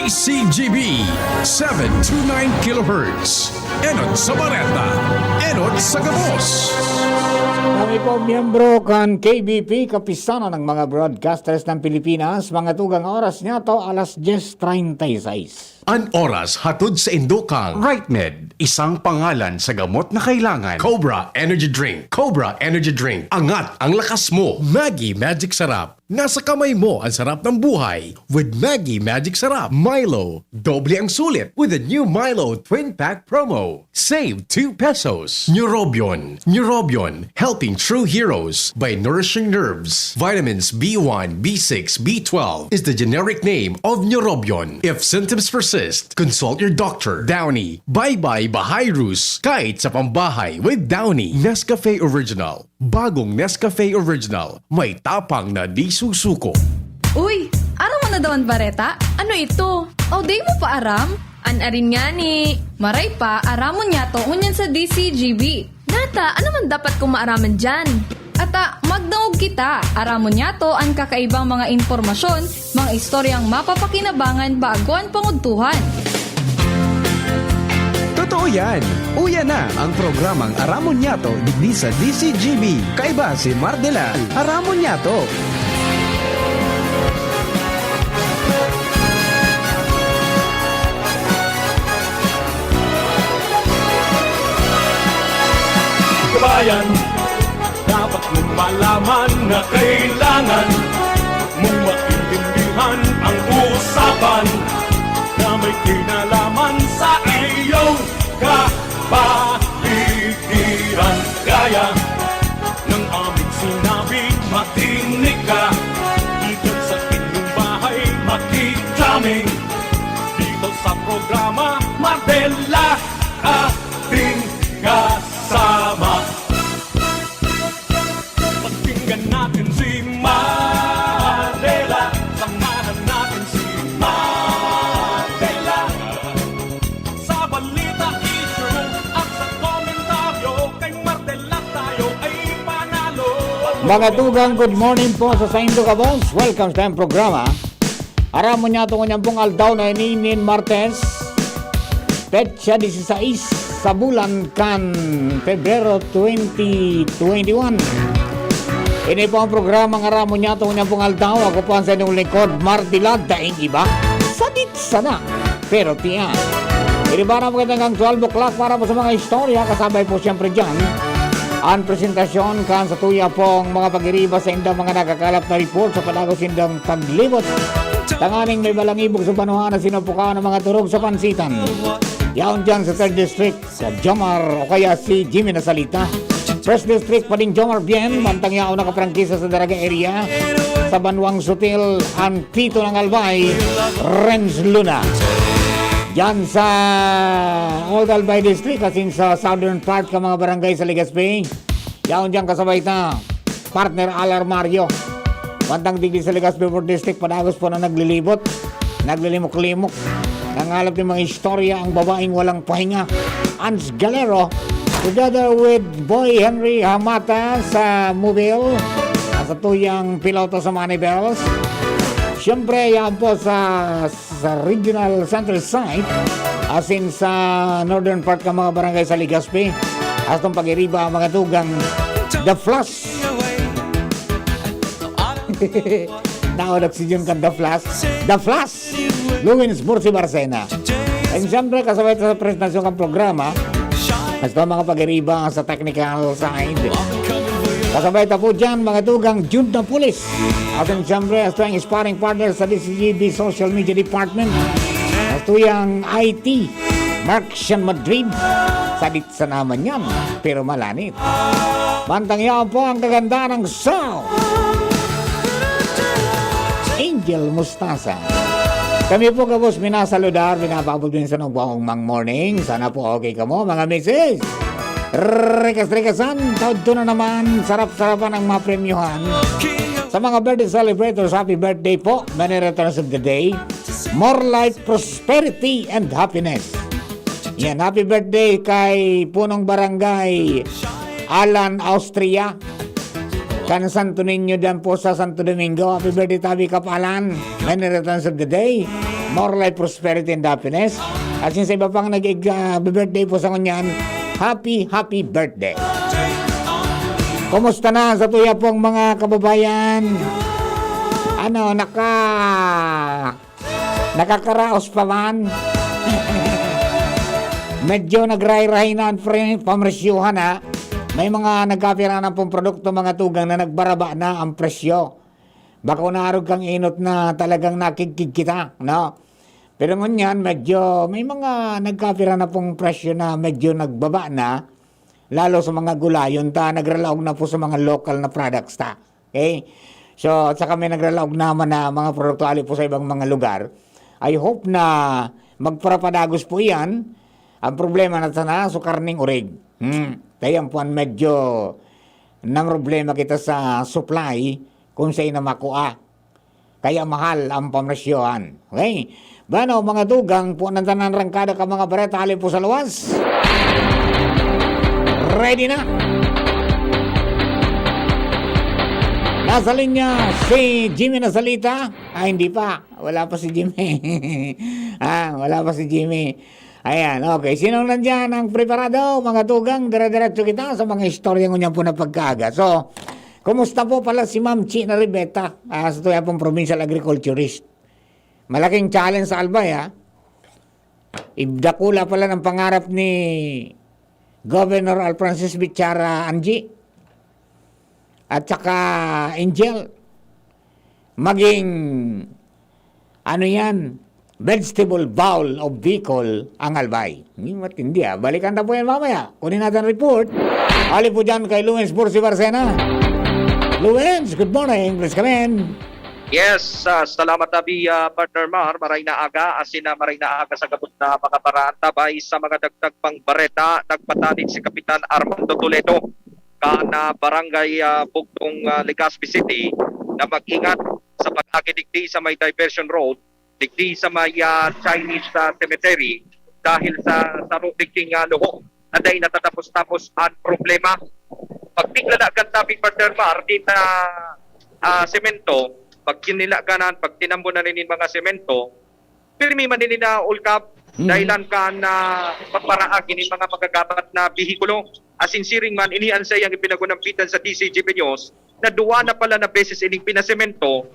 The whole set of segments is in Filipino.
DCGB 729 kHz. Enot sa Bareta, Enot sa Gabos. Kami po miyembro kan KBP, kapisanan ng mga broadcasters ng Pilipinas. Mga tugang oras niya to alas 10:36. An oras hatod sa Indokang. RightMed, isang pangalan sa gamot na kailangan. Cobra Energy Drink. Cobra Energy Drink. Angat ang lakas mo. Maggie Magic Sarap. Nasa kamay mo ang sarap ng buhay with Maggie Magic Sarap. Milo, doble ang sulit with the new Milo Twin Pack Promo. Save 2 pesos. Neurobion. Neurobion, helping true heroes by nourishing nerves. Vitamins B1, B6, B12 is the generic name of Neurobion. If symptoms persist, consult your doctor. Downy, bye-bye Bahayrus. Kahit sa pambahay with Downy. Nescafe Original. Bagong Nescafe Original. May tapang na di susuko. Uy, aram mo na daw ang bareta? Ano ito? O day mo pa aram? Anarin nga ni. Maray pa, aramon niya to unyan sa DCGB. Nata, ano man dapat kong maaraman dyan? Ata, magdaog kita. Aramon niya to ang kakaibang mga informasyon, mga istoryang mapapakinabangan bago ang panguntuhan. Totoo yan! Uya na ang programang Aramon Yato digdi sa DCGB. Kaiba si Mardela. Aramon Yato. Kabayan, dapat mong malaman na kailangan mong maintindihan ang usapan na may kinalaman sa iyong kapaligiran. Gaya ng aming sinabi, makinig ka. Dito sa inyong bahay, makiklaming. Dito sa programa, Mardela, ating kasama. Pakinggan natin si Mardela. Samahan natin si Mardela. Sa balita, issue at sa komentaryo, kay Mardela tayo ay panalo. Mga tugang, good morning po sa Saindo Gabos. Welcome sa tayong programa. Aramon niya itong kanyang pong aldaw na ininin Martes. Petsa 16 sa bulan kan Pebrero 2021. Ini po ang programa ng Aramon niya itong kanyang pong aldaw. Ako po ang sa inyong lingkod, Martilad, daing iba. Sadit sana, pero tiyan. Ini ba na magandang 12 o'clock para po sa mga istorya. Kasabay po siyempre dyan ang presentasyon kan sa tuya pong mga pag-iriba sa indang mga nakakalap na report sa palagos indang paglibot. Tanganing may balangibog sa panuhan na sinupukaan ng mga turog sa pansitan. Yaon dyan sa 3rd District, sa Jomar o kaya si Jimmy Nasalita. 1st District pa din Jomar Bien, mantang yaon nakaprangkisa sa Daraga area. Sa Banwang Sutil, ang Pito ng Albay, Renz Luna. Dyan sa Old Albay District, asin sa southern part ka mga barangay sa Legazpi. Yaon dyan kasabay na partner Alar Mario. Mantang digli sa Legazpi 4th District, padagos po na naglilibot, naglilimok-limok. Nangalap ng mga istorya ang babaeng walang pahinga. Ans Galero, together with Boy Henry Hamata sa Mobile, sa tuyang piloto sa Money Bells. Siyempre, yan po sa regional center site, asin sa northern part ka mga barangay sa Legazpi. Astong pag-iriba mga tugang The Flash. Naon oxygen kan The Flash. The Flash, Luwins Bursi Barcena. And siyempre, kasabay sa presentasyon ng programa, hasta mga pag-iriba sa technical side. Kasabay ta po dyan, mga tugang Jude na Pulis. At siyempre, hasta yung sparring partner sa DCGB Social Media Department. Hasta yung IT, Mark Sean Madrid. Sadit sa naman yan, pero malanit. Mantang yan po ang kaganda ng sound. Angel Mustasa. Kami po kabos minasaludar, binapabot din sa nagbuong mang morning. Sana po okay ka mo mga misis. Rekas-rekasan, taod to na naman, sarap-sarapan ang mga premyuhan. Sa mga birthday celebrators, happy birthday po. Many returns of the day. More life, prosperity, and happiness. Yan, happy birthday kay Punong Barangay Alan Austria. Kan Santo Niño dyan po sa Santo Domingo. Happy birthday, Tabi Kapalan. Many returns of the day. more life, prosperity, and happiness. At since iba pang nag-birthday po sa kanyan, happy birthday. Kumusta na sa tuya pong mga kababayan? Ano, nakakaraos pa man? Medyo nagray-ray na ang pamresyuhan ha. May mga nagkapira na pong produkto mga tugang na nagbaraba na ang presyo. Baka unarog kang inot na talagang nakikig kita, no? Pero ngunyan, medyo may mga nagkapira na pong presyo na medyo nagbaba na, lalo sa mga gulayon ta, nagralaog na po sa mga local na products ta. Okay? So, at saka may nagralaog naman na mga produkto ali po sa ibang mga lugar. I hope na magparapadagos po yan. Ang problema na sana, so karning urig. Kaya po medyo na problema kita sa supply kung sa'yo na makuha. Kaya mahal ang pamresyohan. Okay? Bano, mga dugang po ng tanan rangkada ka mga bareta alin po sa luwas. Ready na? Nasa linya si Jimmy na salita? Hindi pa. Wala pa si Jimmy. Wala pa si Jimmy. Ayan, okay. Sinong nandyan ang preparado? Mga tugang, dire-diretso kita sa mga istorya ngunyan po na pagkaaga. So, kumusta po pala si Ma'am Chi na Ribeta sa tuya pong provincial agriculturist? Malaking challenge sa Albay, ha? Ibdakula pala ng pangarap ni Governor Alfrancis Bichara Angie at saka Angel maging ano yan, vegetable bowl of Bicol ang Albay. Matindi ha. Balikan na po yan mamaya. Kunin natin report. Ali po dyan kay Luens Bursi Barcena. Luens, good morning. Please come in. Yes, salamat Abi, partner Mar, maray na aga, asin na maray na aga sa gabot na mga paraan tabay sa mga dagdag pang bareta, nagpatanid si Kapitan Armando Toledo kana barangay Bugtong Legazpi City na mag-ingat sa pag-agidigdi sa may diversion road, digdi sa may Chinese cemetery dahil sa digding luho na dahil natatapos-tapos ang problema. Pagtigla na agad tabi partner Mar, di na semento, pag kinilaganan, pag tinambo na rin mga semento, pirmi man din na ulkap dahilan ka na pagparaagin ng mga magagabat na bihikulo. Asinsiring man, iniansay ang ipinagunampitan sa DCGP News na duwa na pala na beses ining pinasemento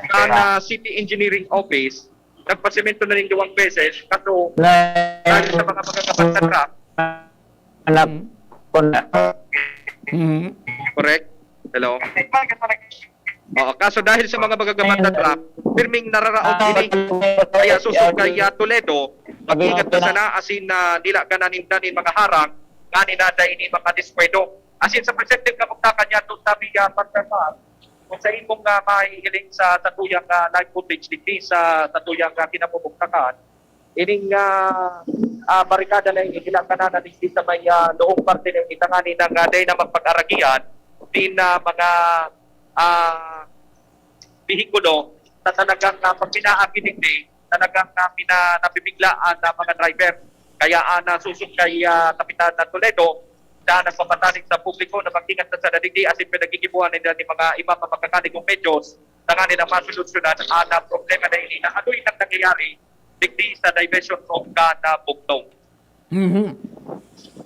na City Engineering Office. Nagpasemento na rin 2 beses kaso dahil sa mga magagabat na truck. Correct? Hello? Kaso dahil sa mga magagamat na truck, pirming nararaot ini. Kaya susod kay Toledo, mag-ingat na sana asin na nila gananin mga harang, nga ninada ini mga dispwedo. Asin sa perceptive na magtakan niya doon sabi niya, pagkakal, kung sa imong mahihiling sa tatuyang live footage dito sa tatuyang kinapumugtakan, ining barikada na ilang kanana dito sa may noong parte ng itangani ng day na magpag-aragian, din na mga bihikulo na talagang pag pinaagidigdi, talagang napibiglaan na mga driver. Kaya nasusok kay Kapitan Toledo na nagpapatanig sa publiko na mag-ingat na sa nadigdi asin pinagigibuhan nila ni mga ibang makakanig ng medyos na nga nila masolusyonan ang problema na ini na ano yung nangyayari digdi sa diversion road ka na Bugtong.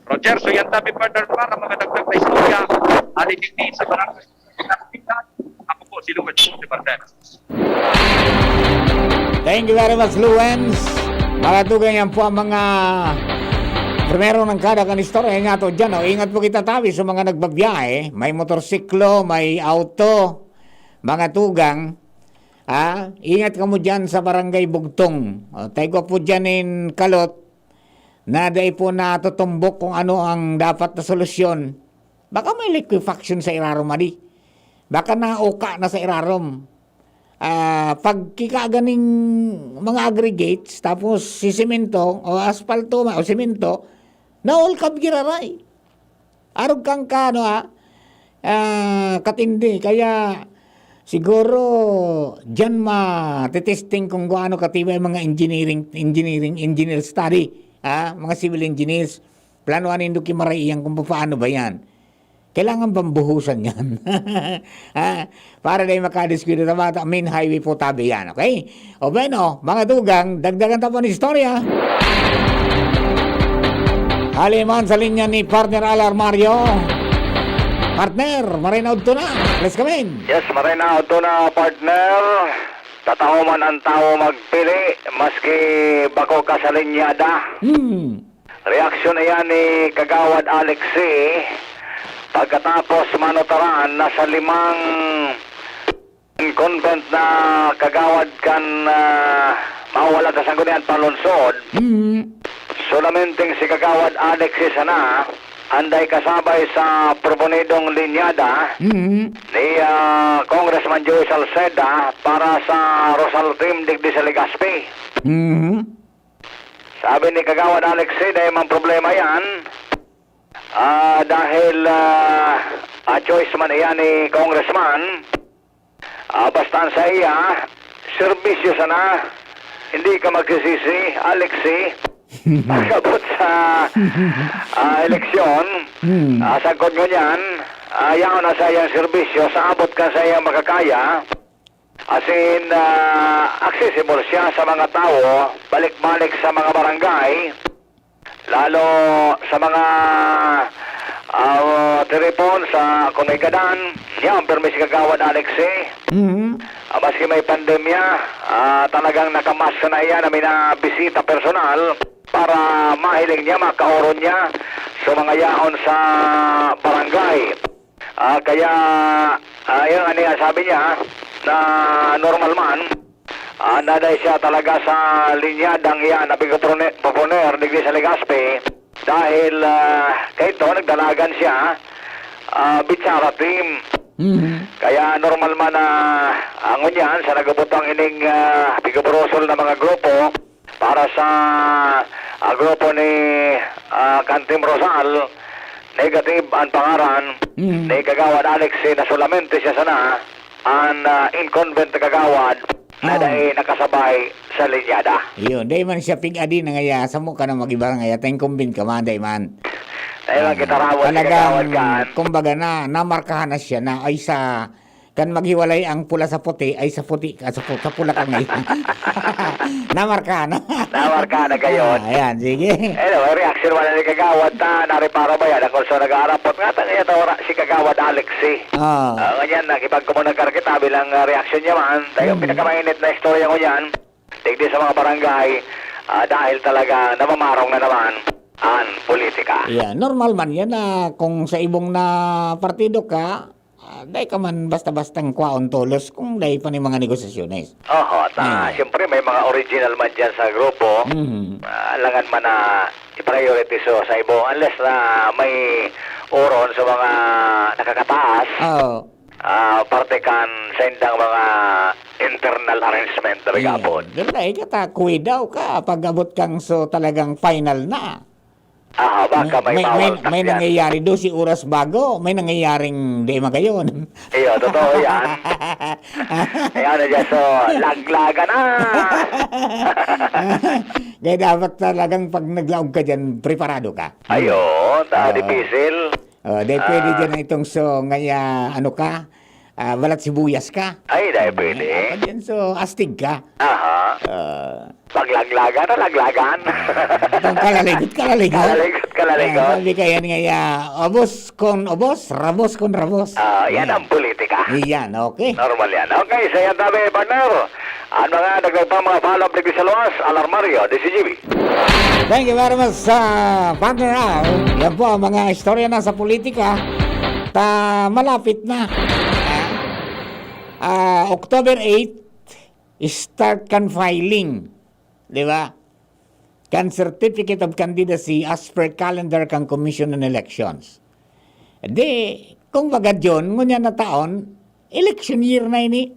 Roger, so yan tabi partner para mga dagdag na istorya alidigdi sa barangay. Ako po si Luens de Barcena. Thank you very much, Luens. Makatugan yan po ang mga primero ng kada kanistorya. Ingat po dyan. Ingat po kita tabi sa mga nagbabiyahe. May motorsiklo, may auto, mga tugang. Ingat ka mo dyan sa barangay Bugtong. Tayo po dyan in Kalot na dahil po natutumbok kung ano ang dapat na solusyon. Baka may liquefaction sa irarom, adi. Baka nauka na sa irarom. Pag kikaganing mga aggregates, tapos si semento o asfalto o semento, naulkab giraray. Arog kang ka, katindi. Kaya siguro dyan matitesting kung gaano katibay mga engineer study. Mga civil engineers. Planoan yung kimaray kung paano ba yan. kailangan bambuhusan yan. Para na makadiskwito sa mga main highway po tabi yan, okay? O bueno, mga dugang, dagdagan tapo ng istorya. Haliman sa linya ni partner Alar Mario. Partner, marinaud to na. Let's come in. Yes, marinaw to na partner. Tatao man ang tao magpili, maski bako ka sa linyada. Reaksyon na yan ni Kagawad Alexi. Pagkatapos manotaran, nasa 5 convent na kagawad kan mawala sa sanggunian palunsod. Solamenting si Kagawad Alexi sana, anday kasabay sa proponidong linyada ni Congressman Joey Salceda para sa Rosal Team Digdi sa Legazpi. Sabi ni Kagawad Alexi, dahil mang problema yan, dahil choice man iyan ni Congressman, bastaan sa iya, serbisyo sana, hindi ka magsisisi, Alexi, pagkabot sa eleksyon, sagod nyo niyan, ayaw na sa iyang serbisyo, sa abot ka sa iyang makakaya, as in, accessible siya sa mga tao, balik-balik sa mga barangay, lalo sa mga telepon sa Kunaygadan, yan, permis Kagawad Alexi. Maski may pandemya, talagang nakamask na iyan na may bisita personal para mahiling niya, makaoron niya sa mga yaon sa barangay. Kaya, yung ano yan, sabi niya, na normal man, naday siya talaga sa linyadang iyan na bigoproner digdi sa Legazpi dahil kahit to, nagdalagan siya Bitsara Team. Kaya normal man na angon yan sa nagabutang ining bigobrosol na mga grupo para sa grupo ni Kantim Rosal, negative ang pangaran ni Kagawad Alexi na solamente siya sana ang inconvent na Kagawad na dahil nakasabay sa linyada. Yun, dahil man siya pig-adi na ngaya, sa mo ka na mag-iba ngaya, tayong kumbin ka man, dahil man. Dahil ang kitarawad si Kagawad kan. Kumbaga namarkahan na siya na ay sa, kan maghiwalay ang pula sa puti, ay sa puti, sa pula ka ngayon. Namarkahan na. Namarkahan na gayon. Ayan, sige. Anyway, reaction wala ni Kagawad na naripara ba yan? Ang kurso nag-aarapot nga, tangya tawara si Kagawad Alexi. Ganyan, nakipagkumunag kita bilang reaction niya man. Tayo pinakamainit na istorya ko yan. Tigdi sa mga barangay, dahil talaga namamarong na naman ang politika. Yeah, normal man yan na kung sa ibong na partido ka, dahil ka man basta-bastang kwaon tolos kung dahil pa ni mga negosasyones. Siyempre may mga original man dyan sa grupo. Alangan man na i-priority sa ibong unless na may oron sa mga nakakataas. Parte kan sa indang mga internal arrangement na rigapon. Dahil katakuwi daw ka pag abot kang so talagang final na. Baka may nangyayari do si oras bago, may nangyayaring di magayon. Iyo, totoo yan. Ayan na dyan, so, laglaga na. Kaya dapat talagang pag naglaog ka dyan, preparado ka. Ayun, dipisil. Dahil pwede dyan na itong so, ngaya, ano ka, balat sibuyas ka. Ay, dahil pwede. Dyan so, astig ka. Paglaglagan na laglagan. Itong kalaligot. Kalaligot. Sabi ka yan ngaya, obos kon obos, rabos kon rabos. Yan ang politika. Yan, okay. Normal yan. Okay, sa yan tabi, partner. Ang mga nagpapang mga follow-up digdi sa luwas, Alar Mario, DCGB. Thank you very much sa partner Al. Yan po ang mga istorya na sa politika. Malapit na. October 8, start kan filing. Di ba? Kan certificate of candidacy as per calendar kan Commission on Elections. Di, kung bagad yun, ngunya na taon, election year na ini.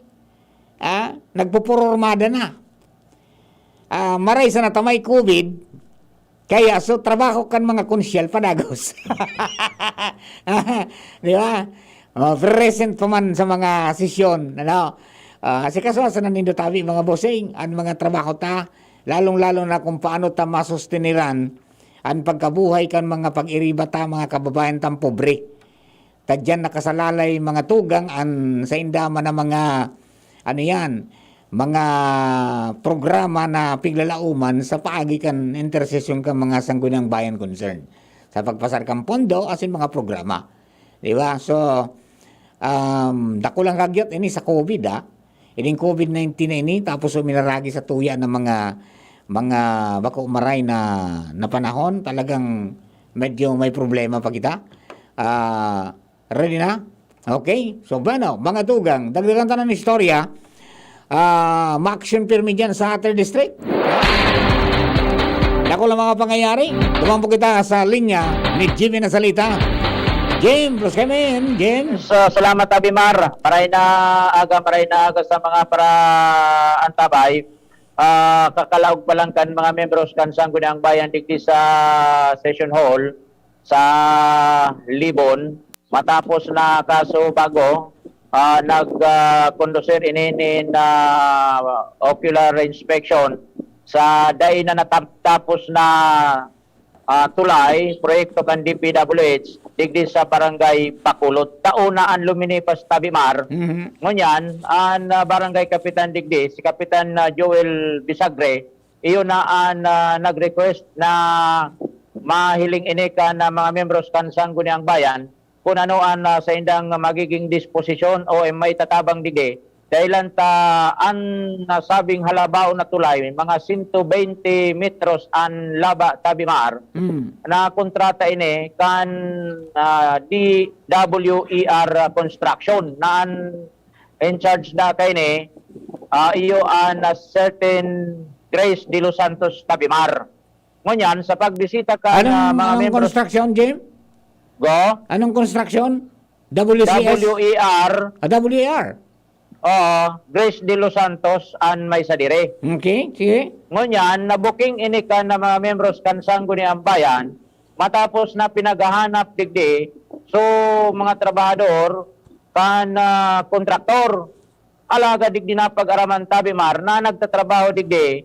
Nagpupurormada na. Maray sa natamay COVID, kaya so trabaho kan mga konsyal padagos. Di ba? Present pa man sa mga sesyon. Ano? Kasi kaso sa nanindo tabi mga bossing, ang mga trabaho ta, lalong-lalo na kung paano ta masusteniran ang pagkabuhay kan mga pag-iriba ta, mga kababayan tang pobre. tadyan nakasalalay mga tugang sa indama na mga ano yan, mga programa na piglalauman sa paagi kan intersesyon kan mga sangguniang bayan concern sa pagpasar kan pondo asin mga programa, di ba? So dako lang kagyot ini sa COVID ining COVID-19 na ini, tapos minaragi sa tuya ng mga bako maray na panahon, talagang medyo may problema pa kita. Ready na? Okay? So, bueno, mga tugang, dagdagan tayo ng istorya. Ma-action pirmi dyan sa 3rd District. Dako lang mga pangyayari. Dumampo kita sa linya ni Jimmy na salita. James, plus kami in. James. So, salamat Abimar. Maray na aga sa mga para antabay. Kakalaog pa lang kan mga membros kan Sangguniang Bayan digdi sa session hall sa Libon. Matapos na kaso bago, nag-conducer ininin ocular inspection sa day na natapos na tulay, proyekto kan DPWH, digdi sa barangay Bakulot. Tauna ang luminipas Tabimar. Ngunyan, ang barangay kapitan digdi, si Kapitan Joel Bisagre, iyon na ang nag-request na mahiling inika na mga membros kan Sangguniang Bayan kung ano ang sa indang magiging disposisyon o may tatabang digdi dahilan an nasabing halabaw na tulay mga 120 metros an laba Tabimar na kontrata ini kan DWER Construction na in charge na kay ni iyo an certain Grace de Los Santos Tabimar. Ngunyan sa pagbisita ka mga Anong membros construction, James? go Anong construction? WCS? WER WER. Grace de Los Santos an may sadire. Okay, sige. Ngunyan, nabuking ini ka na mga membros kan Sangguniang Bayan, matapos na pinaghahanap digdi, so mga trabahador kan kontraktor, alaga digdi na pag-araman Tabimar na nagtatrabaho digdi,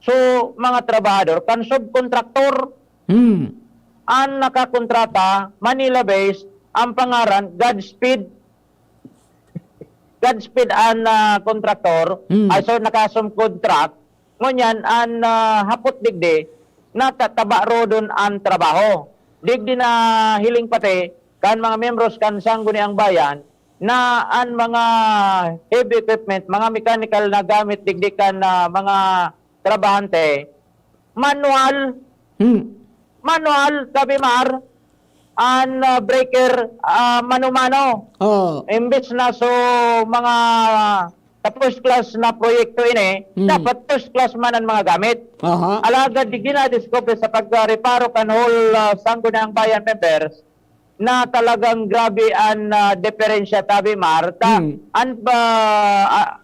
so mga trabahador kan subkontraktor, ang nakakontrata, Manila-based, ang pangaran, Godspeed ang kontraktor, ay so nakasum contract, ngunyan ang hapot digdi, natataba rodon ang trabaho. Digdi na hiling pati, kan mga membros kan Sangguniang Bayan, na ang mga heavy equipment, mga mechanical na gamit digdi kan mga trabahante, manual, Tabimar, an breaker mano-mano. Imbes na so mga first class na proyekto ini, dapat first class man ang mga gamit. Alagad di ginadiscover sa pag-reparo kan whole Sangguniang Bayan members na talagang grabe ang diferensya Tabimar. Ang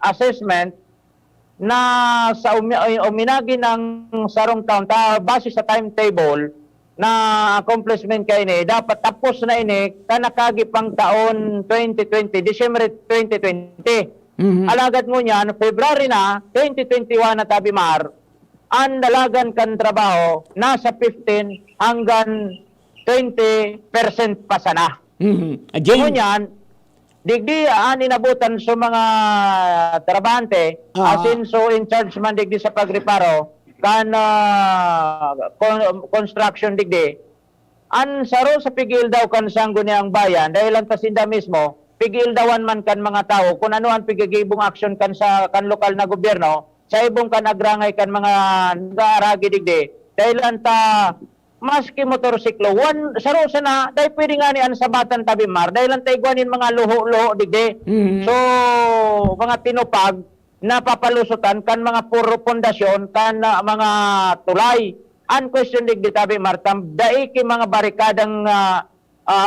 assessment na sa uminagi ng Sarong Town base sa timetable na accomplishment kay ini dapat tapos na ini kanakagi pang taon 2020 December 2020. Alagad mo niyan February na 2021 na Tabimar ang dalagan kan trabaho nasa 15 hanggang 20% pa sana. Ngunyan digdi inabutan sa mga trabahante asin so in charge man digdi sa pagreparo kan construction digdi an saro sa pigil daw kan Sangguniang Bayan dahil ang kasinda mismo pigil dawan man kan mga tao kung ano ang pigigibong action kan sa kan lokal na gobyerno sa ibong kan agrangay kan mga nagaaragi digdi dahil anta maski motorsiklo saro sana dahil pwede nga ni an sabatan Tabimar dahil anta igwanin mga luho digdi so mga tinupag na papalusutan kan mga puro pundasyon kan mga tulay. An question digdi Tabimar daiki mga barikadang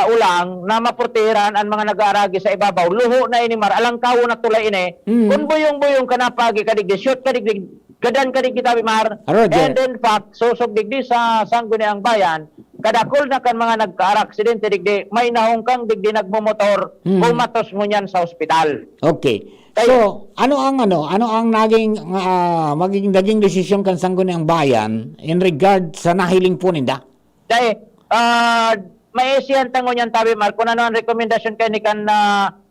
ulang na mapurtiran ang mga nag-aaragi sa ibabaw. Luho na inimar alang kawo na tulay ini. Kung buyong-buyong ka na pagi kadigdi, shoot kadigdi, gadan kadigdi Tabimar. And in fact, susog digdi sa Sangguniang Bayan, kadakol na kan mga nagka-aksidente digdi, may nahungkang digdi nagmumotor, kumatos mo niyan sa ospital. Okay. So, ano ang magiging desisyon kan Sangguniang Bayan in regard sa nahiling po ninda? Dahil, maisiyan tango niyan tabi mar kung ano ang rekomendasyon kay ni kan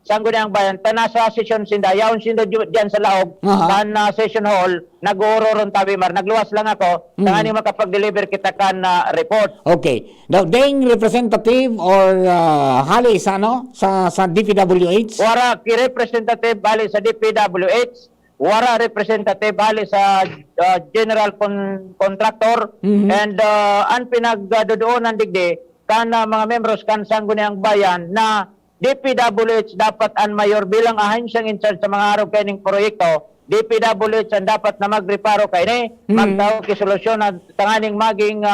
Sangguniang Bayan ta nasa session sinda yaon sinda diyan sa laog kan session hall nag-uororon tabi mar nagluwas lang ako tangani makapag-deliver kita kan report. Okay. Now, ding representative or hali sa ano sa DPWH? Wara ki representative bali sa DPWH, wara representative bali sa general contractor and ang pinagdudoonan digdi kan mga members kan Sangguniang Bayan na DPWH dapat ang mayor bilang ahensyang in charge sa mga araw kaining proyekto. DPWH ang dapat na magreparo kay ni magtawag kisolusyon na tanganing maging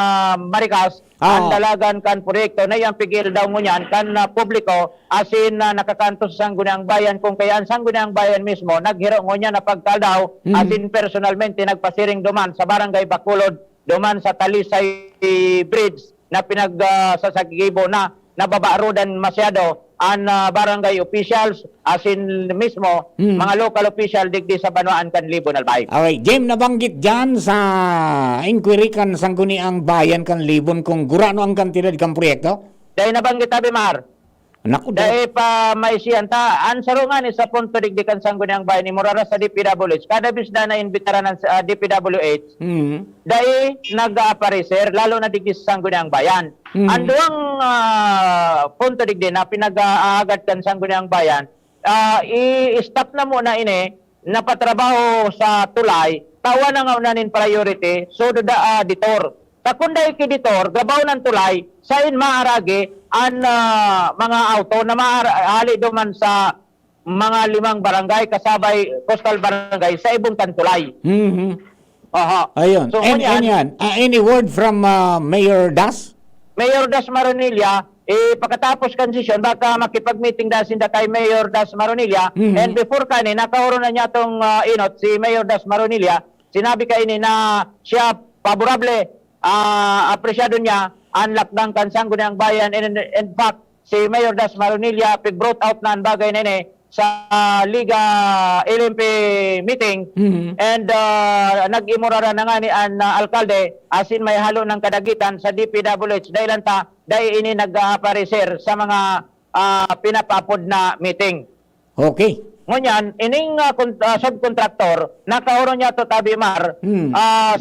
marikas ang dalagan kan proyekto na yung pigil daw mo niyan kan publiko asin nakakanto sa Sangguniang Bayan kung kaya ang Sangguniang Bayan mismo naghiro mo niya na pagkaldaw asin personalmente nagpasiring duman sa barangay Bacolod duman sa Talisay Bridge na pinagsasagibo na nababarudan masyado ang barangay officials asin mismo mga local official digdi sa Banuan kan Libon Albay. Okay, Jim nabanggit dyan sa inquiry kan Sangguniang Bayan kan Libon kung gurano ang kantidad kan proyekto? Dahil nabanggit tabi Mar. Naku, Dahil pa may siyan ta ansaro nga ni sa punto digdi kan Sangguniang Bayan ni Murara sa DPWH kada bisda na imbitaran ng DPWH dahil nag-aparecer lalo na digdi sa Sangguniang Bayan. Ando ang punto digdi na pinag-aagad kan Sangguniang Bayan i-stop na muna ini napatrabaho sa tulay tawa na nga unanin priority so da ditor takunday kiditor gabaw ng tulay sa in maaragi ang mga auto na maahali duman sa mga 5 barangay kasabay coastal barangay sa ibong tantulay. Ayun. So, any word from Mayor Das? Mayor Das Maronilla, pagkatapos kan session, baka makipag-meeting da sinda kay Mayor Das Maronilla. And before kani, nakauro na niya itong inot, si Mayor Das Maronilla, sinabi kay ni na siya favorable, apresyado niya, ang lakdang kan Sangguniang Bayan. And in fact, si Mayor Das Maronilla, pig-brought out na ang bagay nene sa Liga LMP meeting and nag-imurara na nga ni ang alkalde asin may halo ng kadagitan sa DPWH dahil ta dahil ini nag-aparecer sa mga pinapapod na meeting. Okay. Ngunyan, ining subcontractor, nakauro niya to tabi Mar,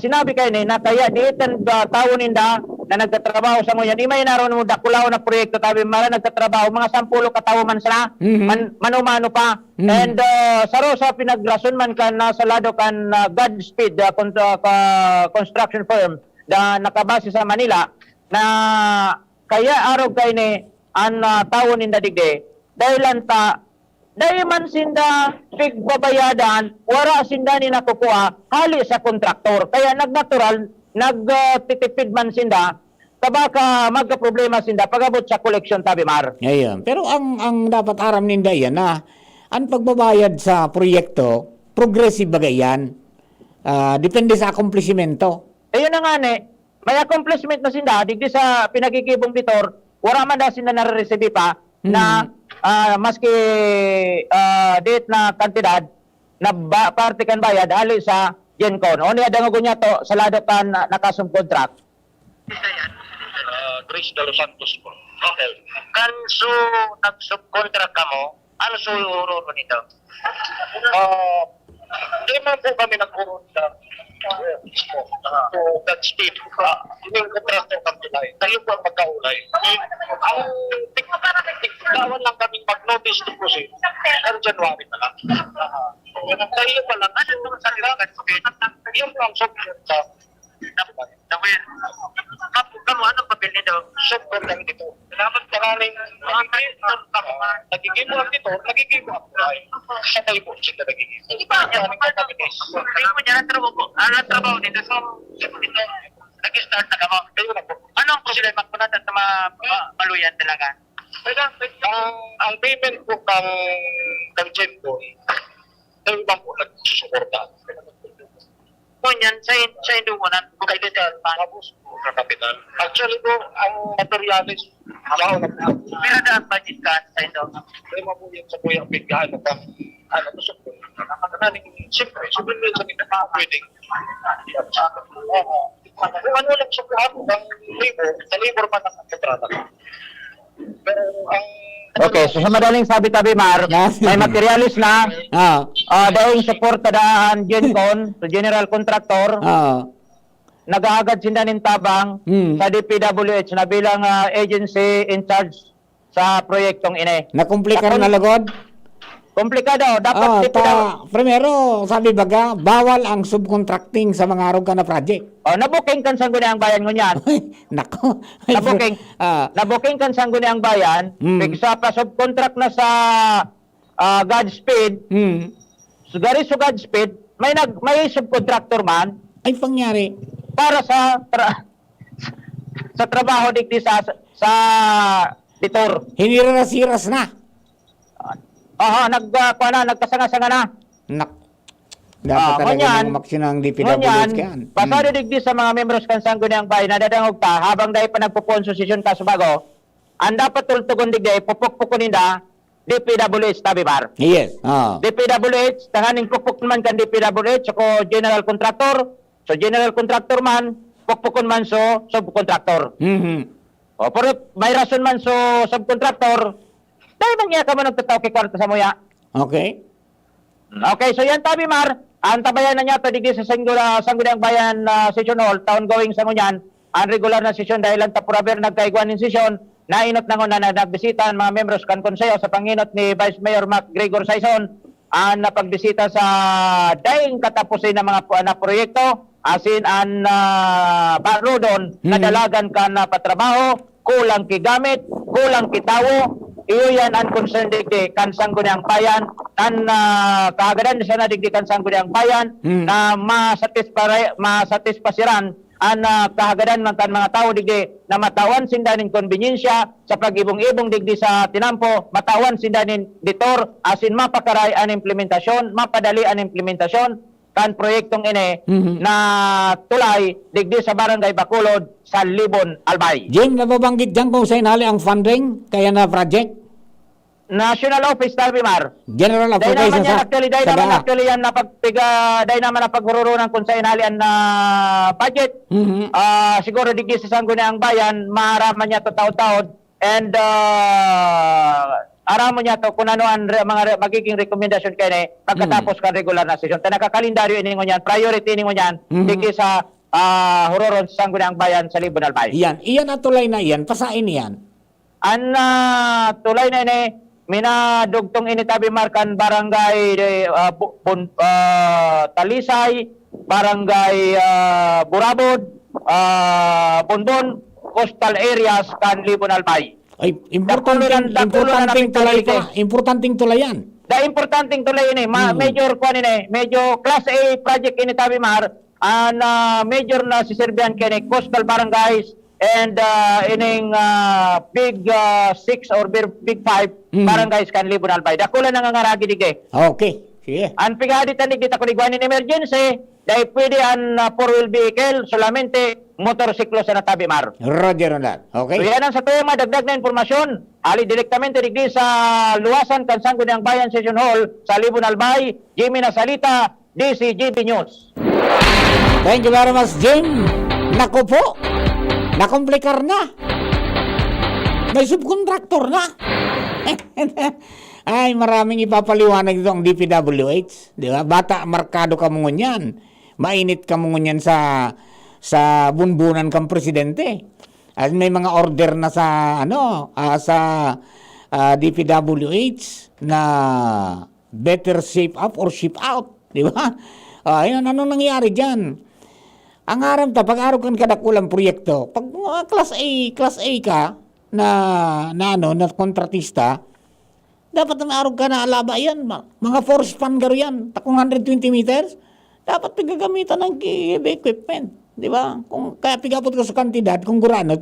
sinabi kayo ni, na kaya diitan tao ninda na nagtatrabaho sa ngunyan, imay naroon mo dakulaw na proyekto tabi Mar, nagtatrabaho, mga 10 katawo man sila, mano-mano pa. And saro sa pinagrason man kan sa lado kan Godspeed construction firm na nakabase sa Manila, na kaya araw kayo ni, ang tao ninda digde, dahil ta dahil man sinda pigbabayadan, wala sinda ni nakukuha, hali sa kontraktor. Kaya nagnatural, nagtitipid man sinda, kabaka magka-problema sinda, pagabot sa collection tabi Mar. Ayun. Pero ang dapat aram ninda yan na, ang pagbabayad sa proyekto, progressive bagay yan. Depende sa accomplishmento. Ayun na nga ni, may accomplishment na sinda, digdi sa pinagkikibong bitor, wala man da sinda nare-receive pa, na maski date na kantidad na parte kan bayad ali sa GenCon. O niya dango niya to sa lado kan nakasum contract. Grace de los Santos po. Okay. Kan so nag-subcontract ka mo, ano so ururo nito? Di man po kami nag-ururo sa so Godspeed. Yung kontractor kang tulay. Tayo po ang magkaulay. Ang tiglawan lang kami mag-notice to proceed. Ang January pa lang. Tayo pa lang. Ano naman sa nila? Yung lang subcontract. Kamu anong pabili daw? Subcontract lang dito. Dapat maraming nagiging mo lang dito, nagiging mo ang tulay. Siya tayo po sila nagiging. Hindi ba? Tayo mo niya ang trabaho dito. So, nag-start na kamo. Anong problema po natin sa maluyan talaga? Ang payment po kang Genco, tayo ba po nagsusuporta? Kunyan, sa indukunan, kung kayo dito, tapos sa kapital. Actually po, ang materialis, ako na po. Pero daan budget ka sa indo? Kaya po yan sa kuya, bigyan mo kang, tusok po. Siyempre, sobrang sa mga pwedeng. Kung ano lang sa kuha mo, sa labor man ang kontrata. Okay, so sa madaling sabi Tabi Mar, may materialis na dahil suportadaan GenCon, so General Contractor, nag-aagad sindanin tabang sa DPWH na bilang agency in charge sa proyektong ine. Nakumplikar na lagod? Komplikado, dapat Primero, sabi baga, bawal ang subcontracting sa mga arog ka na project. nabuking kan sangguniang bayan ngunyan. Nako. Nabuking kan sangguniang bayan, bigsa pa subcontract na sa Godspeed, sugari sa Godspeed, may subcontractor man Ay, pangyari. para sa trabaho digdi sa ditor. Hinirasiras na. Nagkasanga-sanga na. Dapat talaga ngunyan, ng maksinang DPWH kan. pasado digdi sa mga membros kan sangguniang bayan na dadangog ta habang dahil pa nagpupunsosisyon ka subago, ang dapat tultugon digdi pupuk-pukunin da DPWH Tabi Mar. Yes. DPWH, tanganing pukpuk man kan DPWH ako general contractor. So general contractor man, pukpukon man so subcontractor. Pero may rason man so subcontractor, dahil man ka man nagtataw kay kwarta sa muya. Okay. Okay, so yan Tabi Mar, ang tabayan na niya to digdi sa Sangguniang Bayan Session Hall, taon going sa ngunyan, ang regular na session dahil ang tapuraber nagkaiguan ng session, nainot na na nagbisita ang mga membros kan konseyo sa panginot ni Vice Mayor Mac Gregor Saison, ang napagbisita sa daing katapusin ng mga na proyekto, asin ang barudon, nadalagan ka na patrabaho, kulang kigamit, kulang kitawo, iyo yan ang concern digdi kan Sangguniang Bayan, ang kaagadan siya na digdi kan Sangguniang Bayan, na masatisfasiran ang kahagadan ng kan mga tao digdi na matawan sindanin konbinyensya sa pag-ibong-ibong digdi sa tinampo, matawan sindanin ditor, asin mapakaray ang implementasyon, mapadali ang implementasyon kan proyektong ine na tulay digdi sa Barangay Bacolod sa Libon, Albay. Jim, nababanggit dyan kung saan hali ang funding kaya na project? National Office Tabi Mar. General Dahil Application naman yan actually, yan dahil naman napaghururunan kung saan hali ang budget. Siguro digdi sa Sangguniang Bayan, maaraman niya to taon-taon and aram niya to kung ano ang mga magiging rekomendasyon kayo pagkatapos kan regular na session. Nakakalendaryo ini ngunyan, priority ini ngunyan, digdi sa hururon sa Sangguniang Bayan sa Libon, Albay. Iyan at tulay na iyan, pasain iyan. Ang tulay na ini, minadugtong ini Tabi Mar kan Barangay Talisay, Barangay Burabod, Bonbon, coastal areas kan Libon, Albay. Ay, importanteng tulayan. The importanteng tulay ini, major kuan ini, medyo class A project ini Tabi Mar, and major na siserbihan kini coastal barangays and ining big 6 or big 5 barangays kan Libon, Albay. Dakula nangangaragi dige. Okay, sige. Ang pigaditan ni kita kuniguan in emergency, dahil pwede ang 4-wheel vehicle, solamente motorsiklo sa Tabi Mar. Roger on that. Okay. So yan ang sa tuwing madagdag na informasyon, ali direktamente digdi sa luwasan kan Sangguniang Bayan Session Hall sa Libon, Albay, Jimmy Nasalita, DCGB News. Thank you very much, Jim. Naku po, nakomplikar na. May subcontractor na. Ay, maraming ipapaliwanag dito ang DPWH. Di ba? Bata, markado ka mo ngunyan. Mainit ka mo ngunyan sa bunbunan kang presidente. At may mga order na sa DPWH na better shape up or ship out. Di ba? Ayun, ano nangyari dyan? Ang aram ta, pag-araw kan kadakulang proyekto, pag class A ka na kontratista, dapat na araw ka na alaba yan. Mga force span garo yan. Takong 120 meters, dapat pigagamitan ng equipment. Di ba? Kung kaya pigapot ko sa kantidad, kung gurano,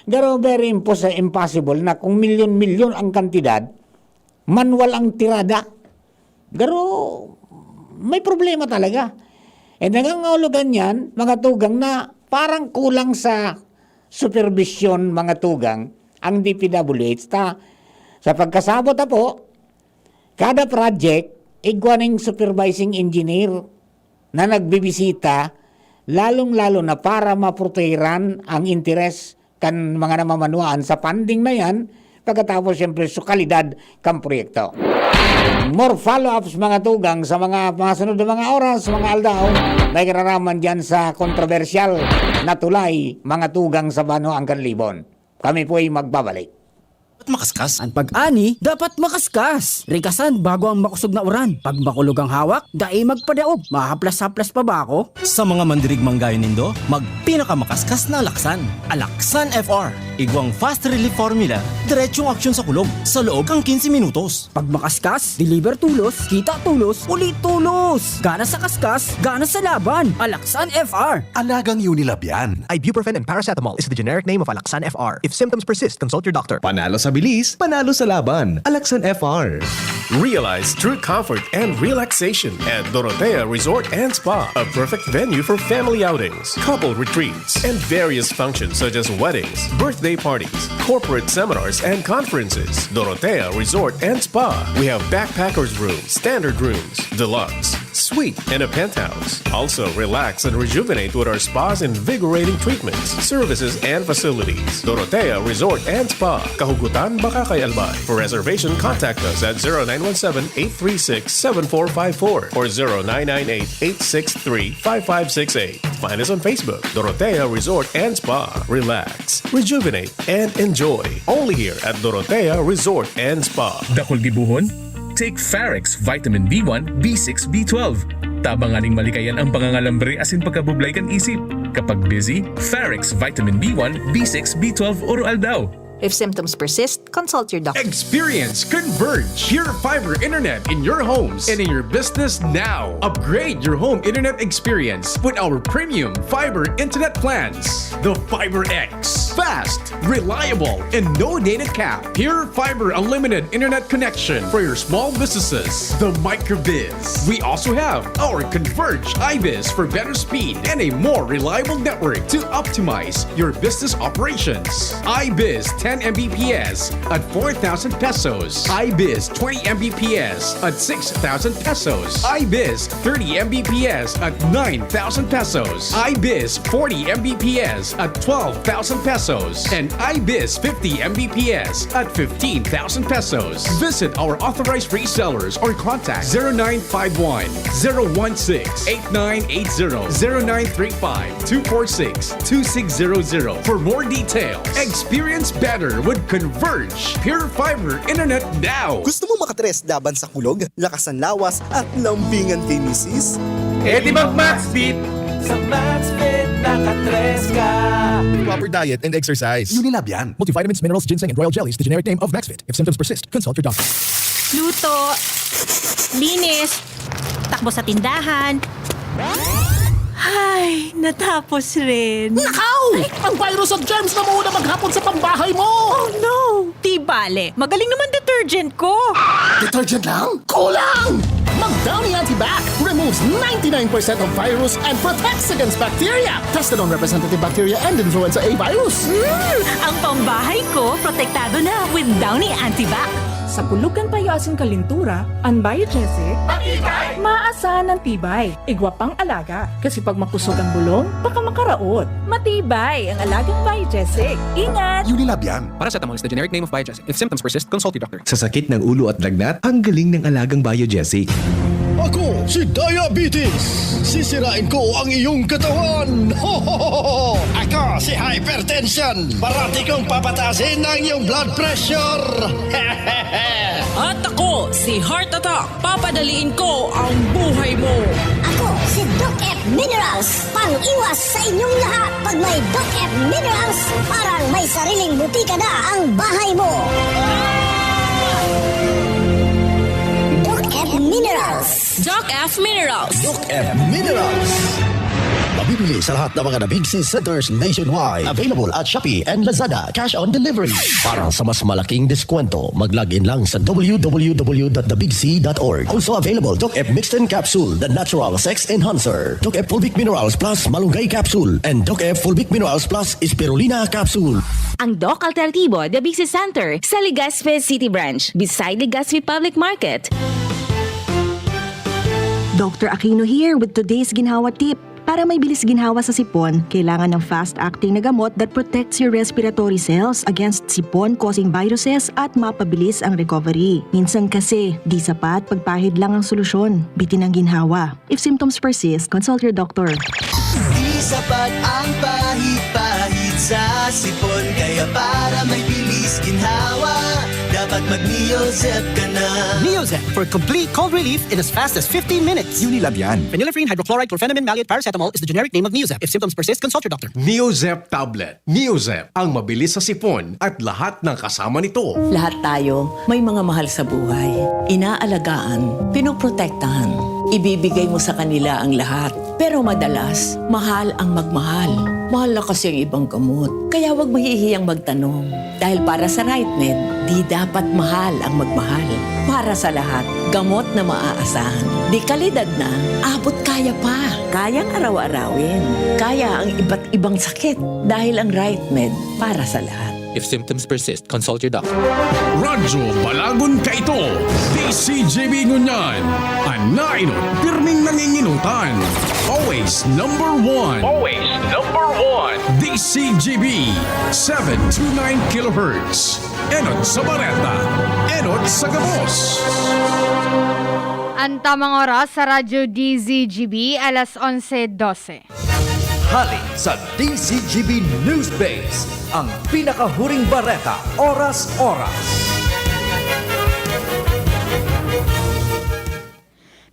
garo very impossible na kung milyon-milyon ang kantidad, manual ang tirada. Garo, may problema talaga. E nangangahulugan yan, mga tugang na parang kulang sa supervision mga tugang ang DPWH sa pagkasabot po, kada project, igwaning supervising engineer na nagbibisita, lalong-lalo na para maprotehiran ang interes kan mga namamanuan sa funding na yan, pagkatapos siyempre sa kalidad kang proyekto. More follow-ups mga tugang sa mga sunod na mga oras, mga aldaw, may kararaman dyan sa kontrobersyal na tulay mga tugang sa Banuang Kanlibon. Kami po ay magbabalik. Makaskas. Ang pag-ani, dapat makaskas. Rikasan bago ang makusog na uran. Pag makulog ang hawak, dai magpadaog. Mahaplas-haplas pa ba ako? Sa mga mandirigmang gaya nindo, magpinakamakaskas na Alaksan. Alaksan FR. Igwang fast relief formula, diretsong aksyon sa kulog. Sa loob kang 15 minutos. Pag makaskas, deliver tulos, kita tulos, ulit tulos. Gana sa kaskas, gana sa laban. Alaksan FR. Alagang Unilab yan. Ibuprofen and paracetamol is the generic name of Alaksan FR. If symptoms persist, consult your doctor. Panalo sa bilis, panalo sa laban. Alaksan FR. Realize true comfort and relaxation at Dorotea Resort and Spa, a perfect venue for family outings, couple retreats, and various functions such as weddings, birthday parties, corporate seminars, and conferences. Dorotea Resort and Spa. We have backpackers rooms, standard rooms, deluxe, suite, and a penthouse. Also, relax and rejuvenate with our spas invigorating treatments, services, and facilities. Dorotea Resort and Spa, Kahugutan, Bakakay, Albay. For reservation, contact us at 0917-836-7454 or 0998-863-5568. Find us on Facebook, Dorotea Resort and Spa. Relax, rejuvenate, and enjoy. Only here at Dorotea Resort and Spa. Dakol gibuhon? Take Farex Vitamin B1, B6, B12. Tabanganing malikayan ang pangangalambre asin pagkabublay kan isip. Kapag busy, Farex Vitamin B1, B6, B12 oral daw. If symptoms persist, consult your doctor. Experience Converge Pure Fiber Internet in your homes and in your business now. Upgrade your home internet experience with our premium fiber internet plans. The Fiber X. Fast, reliable, and no data cap. Pure Fiber Unlimited Internet connection for your small businesses. The Microbiz. We also have our Converge iBiz for better speed and a more reliable network to optimize your business operations. iBiz 10 Mbps at 4,000 pesos. iBiz 20 Mbps at 6,000 pesos. iBiz 30 Mbps at 9,000 pesos. iBiz 40 Mbps at 12,000 pesos. And iBiz 50 Mbps at 15,000 pesos. Visit our authorized resellers or contact 0951 016 8980 0935 246 2600 for more details. Experience better with Converge Pure Fiber Internet now. Gusto mo makatres laban sa kulog, lakas ng lawas, at lambingan kay misis? Eh di mag-Maxfit! Sa Maxfit, nakatres ka! Proper diet and exercise. Unilab yan. Multivitamins, minerals, ginseng, and royal jellies, the generic name of Maxfit. If symptoms persist, consult your doctor. Luto, linis, takbo sa tindahan. Ay, natapos rin. Nakaw! Ang virus at germs na muna maghapon sa pambahay mo! Oh no! Di bale, magaling naman detergent ko. Detergent lang? Kulang! Mag-Downy Antibac removes 99% of virus and protects against bacteria. Tested on representative bacteria and influenza A virus. Ang pambahay ko, protektado na with Downy Antibac. Sa pulugan payasin kalintura, ang Biogesic, maasahan ng tibay, igwapang alaga. Kasi pag makusog ang bulong, baka makaraot. Matibay ang alagang Biogesic. Ingat! Unilab yan. Paracetamol is the generic name of Biogesic. If symptoms persist, consult your doctor. Sa sakit ng ulo at lagnat, ang galing ng alagang Biogesic. Ako, si Diabetes! Sisirain ko ang iyong katawan! Ho, ho, ho, ho! Ako, si Hypertension! Parati kong papatasin ang iyong blood pressure! At ako, si Heart Attack. Papadaliin ko ang buhay mo. Ako, si Doc F Minerals. Pang-iwas sa inyong lahat. Pag may Doc F Minerals, parang may sariling butika na ang bahay mo. Doc F Minerals. Doc F Minerals. Doc F Minerals! Mabibili sa lahat ng mga Big C centers nationwide. Available at Shopee and Lazada. Cash on delivery. Para sa mas malaking diskwento, mag-login lang sa www.thebigc.org. Also available, Doc F Mixed and Capsule, the natural sex enhancer. Doc F Fulvic Minerals Plus Malunggay Capsule. And Doc F Fulvic Minerals Plus Spirulina Capsule. Ang Doc Alternativo, the Big C Center, sa Legazpi City Branch, beside Legazpi Public Market. Dr. Aquino here with today's ginhawa tip. Para may bilis ginhawa sa sipon, kailangan ng fast-acting na gamot that protects your respiratory cells against sipon-causing viruses at mapabilis ang recovery. Minsan kasi, di sapat pagpahid lang ang solusyon. Bitin ang ginhawa. If symptoms persist, consult your doctor. Di sapat ang pahit-pahit sa sipon, kaya para may bilis ginhawa, dapat mag-Neozep ka na. Neozep for complete cold relief in as fast as 15 minutes. Unilab yan. Phenylephrine, hydrochloride, chlorpheniramine, maleate, paracetamol is the generic name of Neozep. If symptoms persist, consult your doctor. Neozep Tablet. Neozep, ang mabilis sa sipon at lahat ng kasama nito. Lahat tayo may mga mahal sa buhay. Inaalagaan, pinoprotektahan. Ibibigay mo sa kanila ang lahat. Pero madalas, mahal ang magmahal. Mahal na kasi ang ibang gamot. Kaya huwag mahihiyang magtanong. Dahil para sa RightMed, di dapat mahal ang magmahal. Para sa lahat, gamot na maaasahan. Di kalidad na, abot kaya pa. Kayang araw-arawin. Kaya ang iba't ibang sakit. Dahil ang RightMed para sa lahat. If symptoms persist, consult your doctor. Radyo Balagon ka ito. DCGB Ngunyan. Anainot, pirming nanginginutan. Always number one. Always number one. DCGB 729 kHz. Enot sa Bareta. Enot sa Gabos. Ang tamang oras sa Radyo DZGB, alas 11:12. Hali sa DCGB News Base, ang pinakahuring bareta, oras-oras.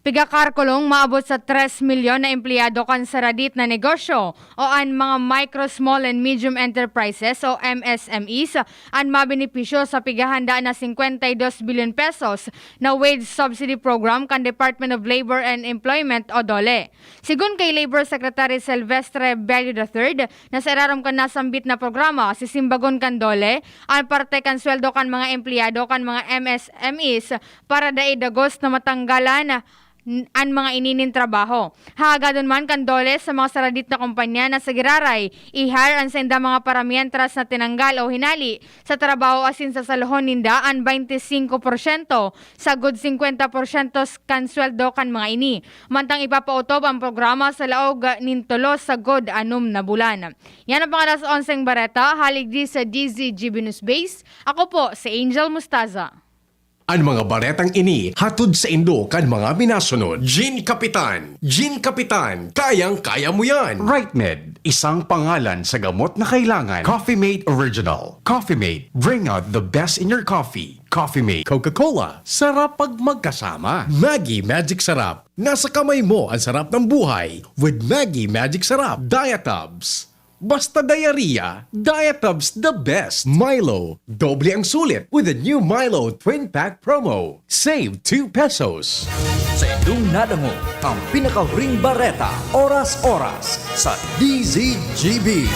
Pigakarkulong maabot sa 3 milyon na empleyado kan saradit na negosyo o ang mga micro, small and medium enterprises o MSMEs ang mabenepisyo sa pigahanda na 52 billion pesos na wage subsidy program kan Department of Labor and Employment o DOLE. Sigun kay Labor Secretary Silvestre Bello III na sa irarom kan nasambit na programa si simbagon kan DOLE ang parte kan sweldo kan mga empleyado kan mga MSMEs para daidagos na matanggalan ang mga ininin trabaho. Hagadon man kan DOLE sa mga saradit na kumpanya na sa Giraray, i-hire ang senda mga paramientras na tinanggal o hinali sa trabaho asin sa salohon ninda ang 25% sa good 50% kan sweldo kan mga ini. Mantang ipapautob ang programa sa laog nintulo sa good 6 na bulan. Yan ang pangalas 11 Bareta, halig di sa DZGB News Base. Ako po si Angel Mustaza. Ang mga baretang ini, hatod sa Indo kan mga minasunod. Gin Kapitan, kayang-kaya mo yan. RightMed, isang pangalan sa gamot na kailangan. Coffee Mate Original. Coffee Mate, bring out the best in your coffee. Coffee Mate Coca-Cola, sarap pag magkasama. Maggi Magic Sarap, nasa kamay mo ang sarap ng buhay with Maggi Magic Sarap. Diatabs. Basta diarrhea, Diatabs the best. Milo, doble ang sulit with the new Milo Twin Pack promo. Save 2 pesos. Sa indong nadango, ang pinakahuring bareta, oras-oras sa DZGB.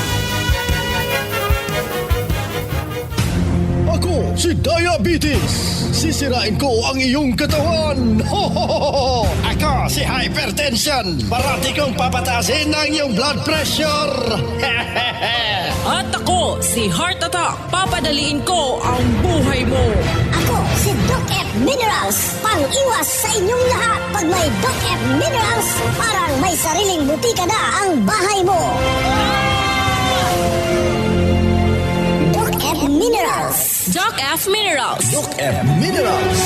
Ako si Diabetes. Sisirain ko ang iyong katawan. Ho, ho, ho, ho. Ako si Hypertension. Parati kong papatasin ang iyong blood pressure. At ako si Heart Attack. Papadaliin ko ang buhay mo. Ako si Doc F Minerals. Pang-iwas sa inyong lahat. Pag may Doc F Minerals, parang may sariling butika na ang bahay mo. Doc F Minerals. Doc F Minerals. Doc F Minerals.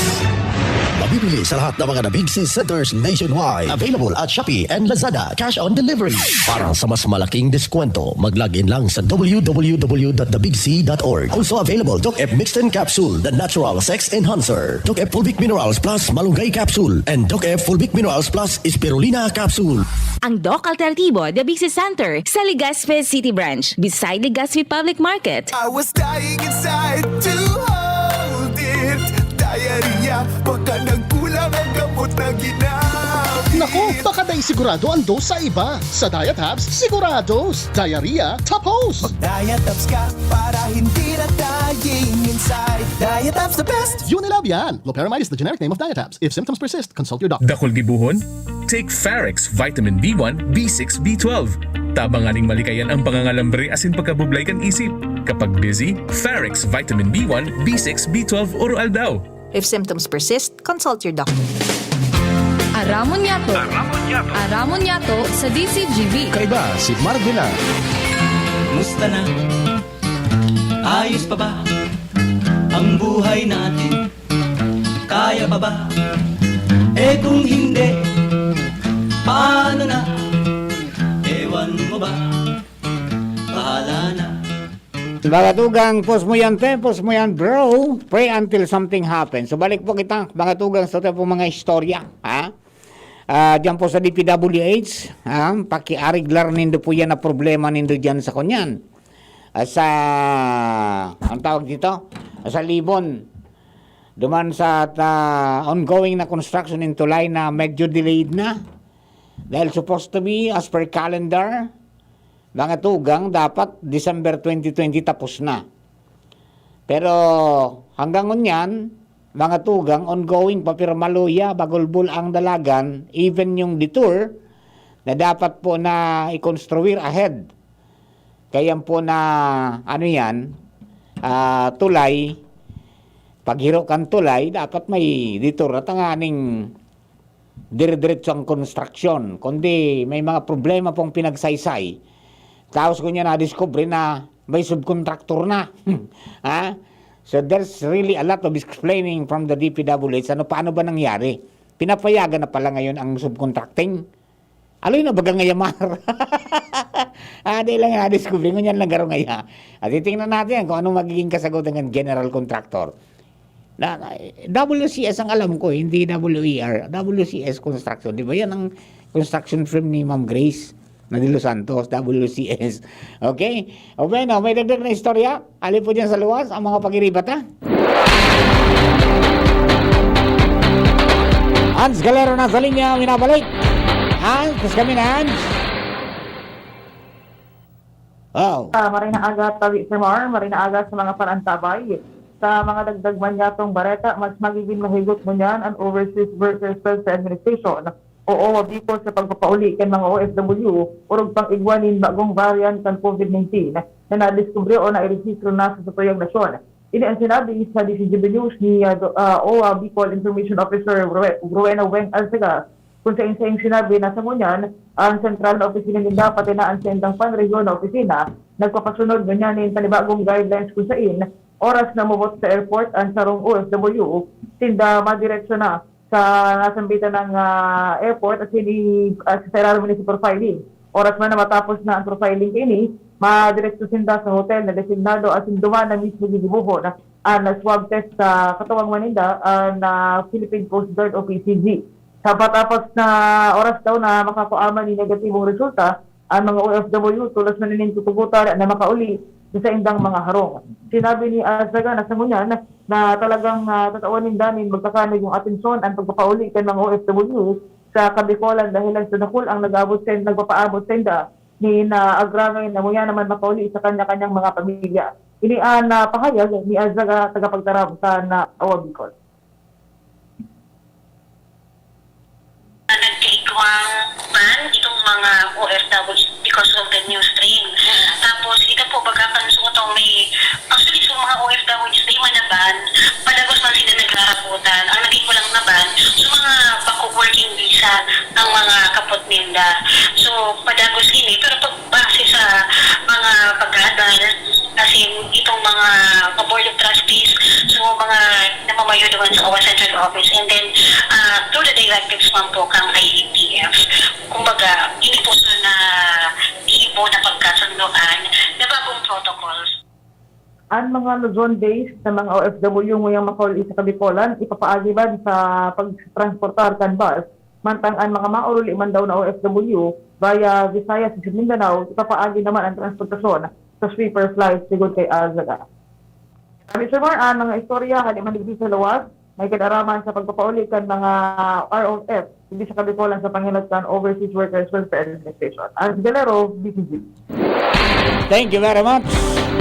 Mabibili sa lahat ng mga The Big C Centers nationwide. Available at Shopee and Lazada. Cash on delivery. Para sa mas malaking diskwento, mag-login lang sa www.thebigc.org. Also available, Doc F Mixed Capsule, the natural sex enhancer. Doc F Fulvic Minerals Plus Malunggay Capsule. And Doc F Fulvic Minerals Plus Spirulina Capsule. Ang Doc Alternativo, The Big C Center, sa Legazpi City Branch, beside Legazpi Public Market. I was dying inside to hold it. Diarrhea, baka nagkulang ang gamot na ginamit. Nako, baka dahil sigurado ang dose sa iba. Sa Diatabs, sigurados. Diarrhea, tapos. Mag-Diatabs ka para hindi na dying inside. Diatabs the best. Unilab yan. Loperamide is the generic name of Diatabs. If symptoms persist, consult your doctor. Dakol gibuhon? Take Farex Vitamin B1, B6, B12. Tabanganing malikayan ang pangangalambre asin pagkabublay kan isip. Kapag busy, Farex Vitamin B1, B6, B12 oral daw. If symptoms persist, consult your doctor. Aramon Yato sa DCGB. Kaiba si Mardila. Musta na? Ayos pa ba ang buhay natin? Kaya pa ba? Eh kung hindi, paano na? Ewan mo ba? Bahala na. Mga tugang, post mo yan, bro. Pray until something happens. So balik po kita, mga tugang, sa po mga istorya. Ha? Diyan po sa DPWH, pakiariglar nindo po yan na problema nindo dyan sa kunyan. Ang tawag dito? Sa Libon. Duman sa ongoing na construction in Tulay na medyo delayed na. Dahil supposed to be, as per calendar, mga tugang, dapat December 2020 tapos na. Pero hanggang ngunyan, mga tugang, ongoing pa Maluya, Bagulbul ang dalagan, even yung detour na dapat po na i-construir ahead. Kaya po na, tulay, paghiro kan tulay, dapat may detour at ang aning dire-diretso ang construction. Kundi may mga problema pong pinagsaysay. Tapos ko niya na-discover na may subcontractor na. So there's really a lot of explaining from the DPWH. Paano ba nangyari? Pinapayagan na pala ngayon ang subcontracting. Aloy na bagang ngayamar. Di lang na-discover ko niyan lang garo ngaya. At titingnan natin kung anong magiging kasagutan ng general contractor. WCS ang alam ko, hindi WER. WCS Construction. Di ba yan ang construction firm ni Ma'am Grace na de Los Santos, WCS. Okay? O bueno, may dagdag na istorya. Alin po dyan sa luwas ang mga pag-iribata. Hans Galero na sa linya, minabalik. Hans, kus kami na Hans. Oh. Marina aga tabi Sir Mar, marina aga sa mga parantabay. Sa mga dagdag man yatong bareta, mas magiging mahigot mo yan ang Overseas Workers Welfare Administration. Oo, dito sa pagpapauli kan mga OFW, urog pang igwanin bagong variant ng COVID-19 na na-discover o na-register na sa tuyang nasyon. Ini ang sinabi sa DCGB News ni OWA Bicol Information Officer Rowena Weng Alsaga, kung sa insayang sinabi na sa ngunyan, ang sentral na opisina nila pati na ang sendang panregyon na opisina, nagpapasunod ganyanin panibagong guidelines kung saan oras na mabot sa airport ang sarong OFW, tinda madiretso na sa nasambitan ng airport at hindi sa Serrano Municipal Profiling. Oras man na matapos na ang profiling ini, madiretso sinda sa hotel na designado at sinduman na mismo gibuho na swab test sa Katawang Maninda na Philippine Coast Guard o PCG. Sa patapos na oras daw na makakuaman ni negatibong resulta, ang mga OFW tulos na tutugutan na makauli sa indang mga harong. Sinabi ni Azaga na sa ngunyan na talagang tatawanin danin magkakanig yung atensyon ang pagpapauli kan mga OFW sa Kabikolan dahil sa nakul ang nagpapaabot senda ni na agrangay na muya naman makauli sa kanya-kanyang mga pamilya. Ini ang pahayag ni Azaga tagapagtarab sa OWA Bicol. Nagkaigwang ban itong mga OFW because of the new strain. Tapos ito po pagkakansuotong may actually sa mga OFW di man na ban, palagos man sila naglaraputan. Ang naging ko lang na ban sa mga working visa ng mga kapot nila. So padagos ini pero pag base sa mga pagkadal kasi itong mga board of trustees, so mga namamayo doon sa OWA Central Office and then through the directives man po kang IETF. Kumbaga, hindi po na ibo na pagkasunduan na bagong protocols. Ang mga Luzon based na mga OFW ngayong makauli sa Kabikolan, ipapaagi ba sa pagtransportar kan bus, mantang ang mga mauruli man daw na OFW via Visayas sa Mindanao, ipapaagi naman ang transportasyon sa sweeper flights sigod kay Azaga. Mr. Mar, ang mga istorya haliman digdi sa luwas, may kadaraman sa pagpapauli kan mga ROF, hindi sa Kabikolan sa Panginoon Overseas Workers Welfare Administration. Ang Galero, BCG. Thank you very much.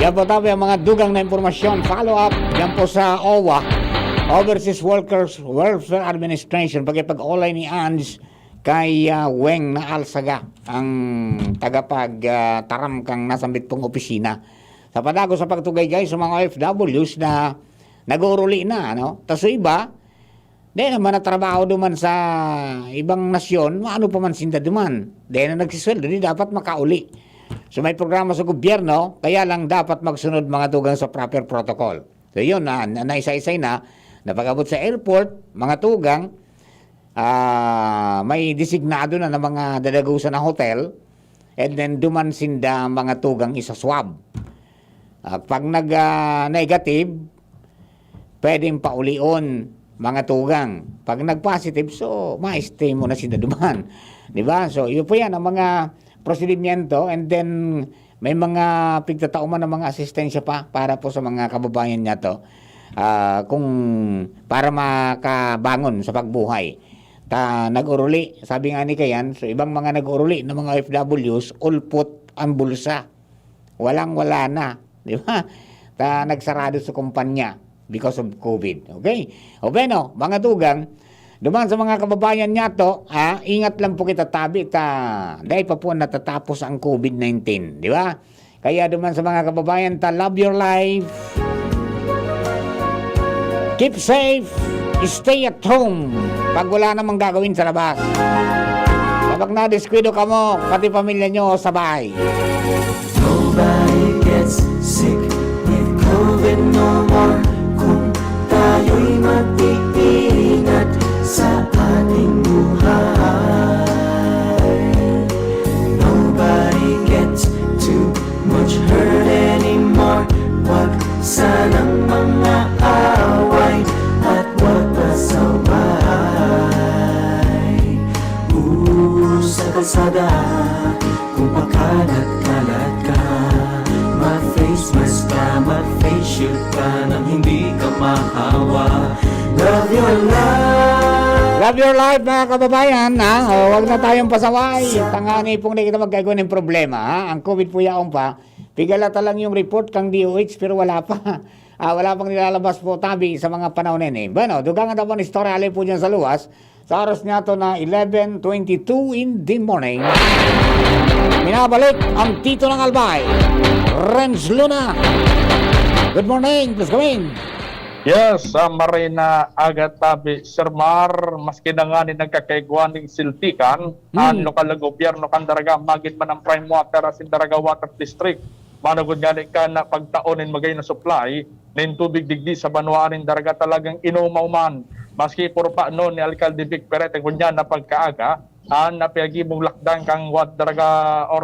Yan po tayo ang mga dugang na impormasyon. Follow up. Yan po sa OWA, Overseas Workers Welfare Administration. Pag-online ni ANS kay Weng na Alsaga, ang tagapag-taram kang nasambit pong opisina. Sa padago sa pagtugay guys sa mga OFWs na nag-uruli na. Tapos iba, Dahil naman na trabaho duman sa ibang nasyon, ano pa man sinda duman. Dahil na nagsisweldo, di dapat makauli. So may programa sa gobyerno, kaya lang dapat magsunod mga tugang sa proper protocol. So yun, naisa-isay na pag-abot sa airport, mga tugang, may designado na ng mga dadagusan na hotel, and then duman sinda mga tugang isa-swab. Pag nag-negative, pwedeng paulion mga tugang. Pag nag-positive, so ma-stay mo na sinda duman. Diba? So yun po yan ang mga prosedimento, and then may mga pigtatauman ng mga asistensya pa para po sa mga kababayan niya to, kung para makabangon sa pagbuhay. Nag-uruli, sabi nga ni Kayan, so ibang mga nag-uruli ng mga OFWs, ulpot ang bulsa. Walang-wala na. Di ba? Nagsarado sa kumpanya because of COVID. Okay? O bueno, mga tugang, duman sa mga kababayan niya to, ingat lang po kita tabi, dahil pa po natatapos ang COVID-19. Di ba? Kaya duman sa mga kababayan, love your life, keep safe, stay at home pag wala namang gagawin sa labas. Kapag na-descuido ka mo, pati pamilya nyo sabay. Nobody gets sick with COVID no more kung tayo'y mag-iingat sa ating buhay. Nobody gets too much hurt anymore. Wag sanang mga away at wag pasaway. Sa kalsada kung pakalat-kalat ka, ma-face mask ka, ma-face shield ka nang hindi ka mahawa. Love your life. Love your life mga kababayan, huwag na tayong pasaway. Tangani pong na kita magkagawa ng problema, Ang COVID po yaong pa, pigalata lang yung report kang DOH pero wala pa. Wala pang nilalabas po tabi sa mga panahon na yun. Bueno, dugangan na po ni Story Alay po dyan sa luwas. Sa oras niya to na 11:22 in the morning. Minabalik ang Tito ng Albay, Renz Luna. Good morning, please come in. Yes, Marina Agatabi, Sir Mar, maski na nga ni nagkakaigwaning siltikan, ang lokal na gobyerno kan daraga, magit man ang prime water as in Daraga Water District. Manugod nga ka na pagtaonin magay na supply, nin tubig digdi sa banwaanin Daraga talagang inumaw man. Maski puro pa no ni Alcalde Vic Perete, kunya na pagkaaga, napiyagibong lakdang kang Daraga or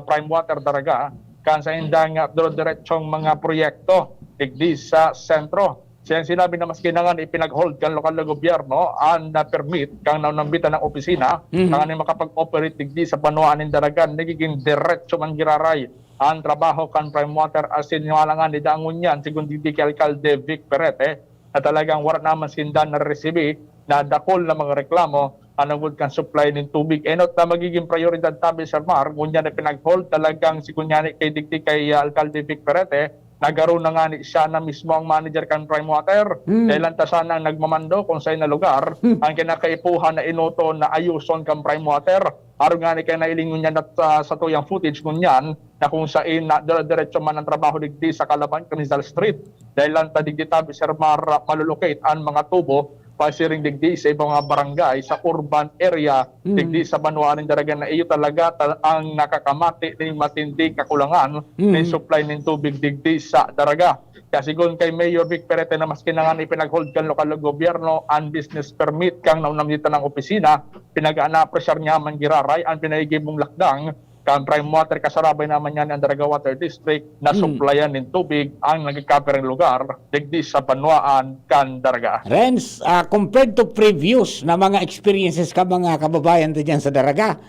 prime water Daraga, kan sa indang diretsyong mga proyekto digdi sa sentro. Siya sinabi na maski na nga ipinag-hold kang lokal na gobyerno ang na-permit kang naunambitan ng opisina kang makapag-operate digdi sa banwaanin Daragan, nagiging diretso man giraray ang trabaho kan prime water as in nga ni Dangon yan, sigun digdi kay Alcalde Vic Perete, na talagang wala naman sindan na resibi na dakol na mga reklamo anagod kan supply ng tubig. Enot na magiging prioridad tabi sa Mar, ngunya na pinag-hold talagang sigunyani kay digdi kay Alcalde Vic Perete, nagaro na nga ni siya na mismo ang manager kan prime water. Dahil antasan ang nagmamando kung saan na lugar ang kinakaipuhan na inoto na ayuson kan prime water. Araw nga ni kaya nailingon niya sa tuyang footage ngunyan na kung saan na diretso man ang trabaho digdi sa Kalaban, Canizal Street. Dahil lang digdi tabi Sir Mar malulocate ang mga tubo pasiring digdi sa ibang mga barangay sa urban area digdi sa banwaanin Daraga na iyo talaga ang nakakamati ng matinding kakulangan ng supply ng tubig digdi sa Daraga. Kasi kung kay Mayor Vic Perete na maski na nga ipinag-hold kang lokal na gobyerno ang business permit kang naunamnitan ng opisina, pinag-ana-pressure niya man giraray ang pinaigibong lakdang kan prime water kasarabay naman yan ang Daraga Water District na supplyan ng tubig ang nagkakaperang lugar digdi sa Banwaan kan Daraga. Renz, compared to previous na mga experiences ka mga kababayan dyan sa Daraga,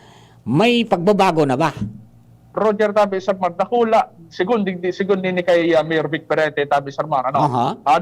may pagbabago na ba? Roger, tabi sa Dakula, sigun ni kay Mayor Vic Perete, tabi sa Mar,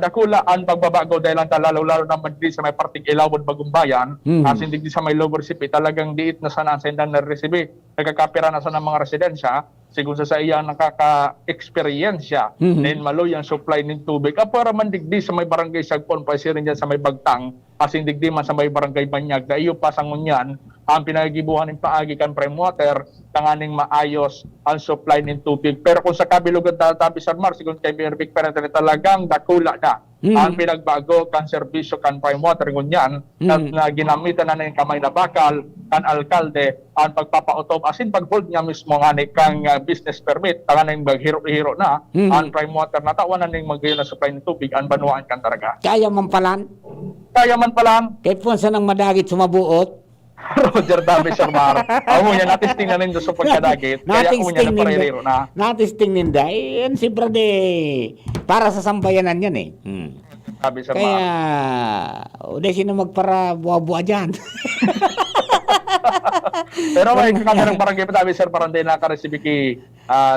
Dakula ang pagbabago dahil ang lalo-lalo naman di sa may parting Ilawod Bagumbayan, as in di sa may lower recipe, talagang diit na sana ang sendan na recipe, nagkakapira na sa ng mga residensya, sigun sa iya nakaka-experiensya, nin maloy ang supply ng tubig, para man digdi sa may barangay Sagpon, pa siya rin dyan sa may Bagtang, asing digdiman sa may barangay Banyag, da iyo pasangunyan ang pinagibuhan ng paagi kan prime water tanganing maayos ang supply ng tubig. Pero kung sa kabilugan tabi Sir Mar, sigun kay Mayor Vic Perez, talagang dakula na ang pinagbago kan serbisyo kan prime water ngunyan at na ginamitan na ng kamay na bakal kan alkalde ang pagpapautob asin pag-hold niya mismo nga ni kang business permit tanganing maghiro-hiro na ang prime water na tawan na ning magayon na supply ng tubig ang banuan kan talaga. Kaya man palan. Kaya man palan. Kahit po sa nang madagit sumabuot. Roger David Sir Mar. Amo niya natisting na rin doon sa pagkadagit. Kaya amo niya na pareriro na. Natisting ninda. Yan si Brade. Para sa sambayanan yan eh. Sabi Sir Kaya, Mar. udah sino magpara buwa-buwa dyan. Pero may kami ng barangay pa tabi Sir Parante na ka-recipe ki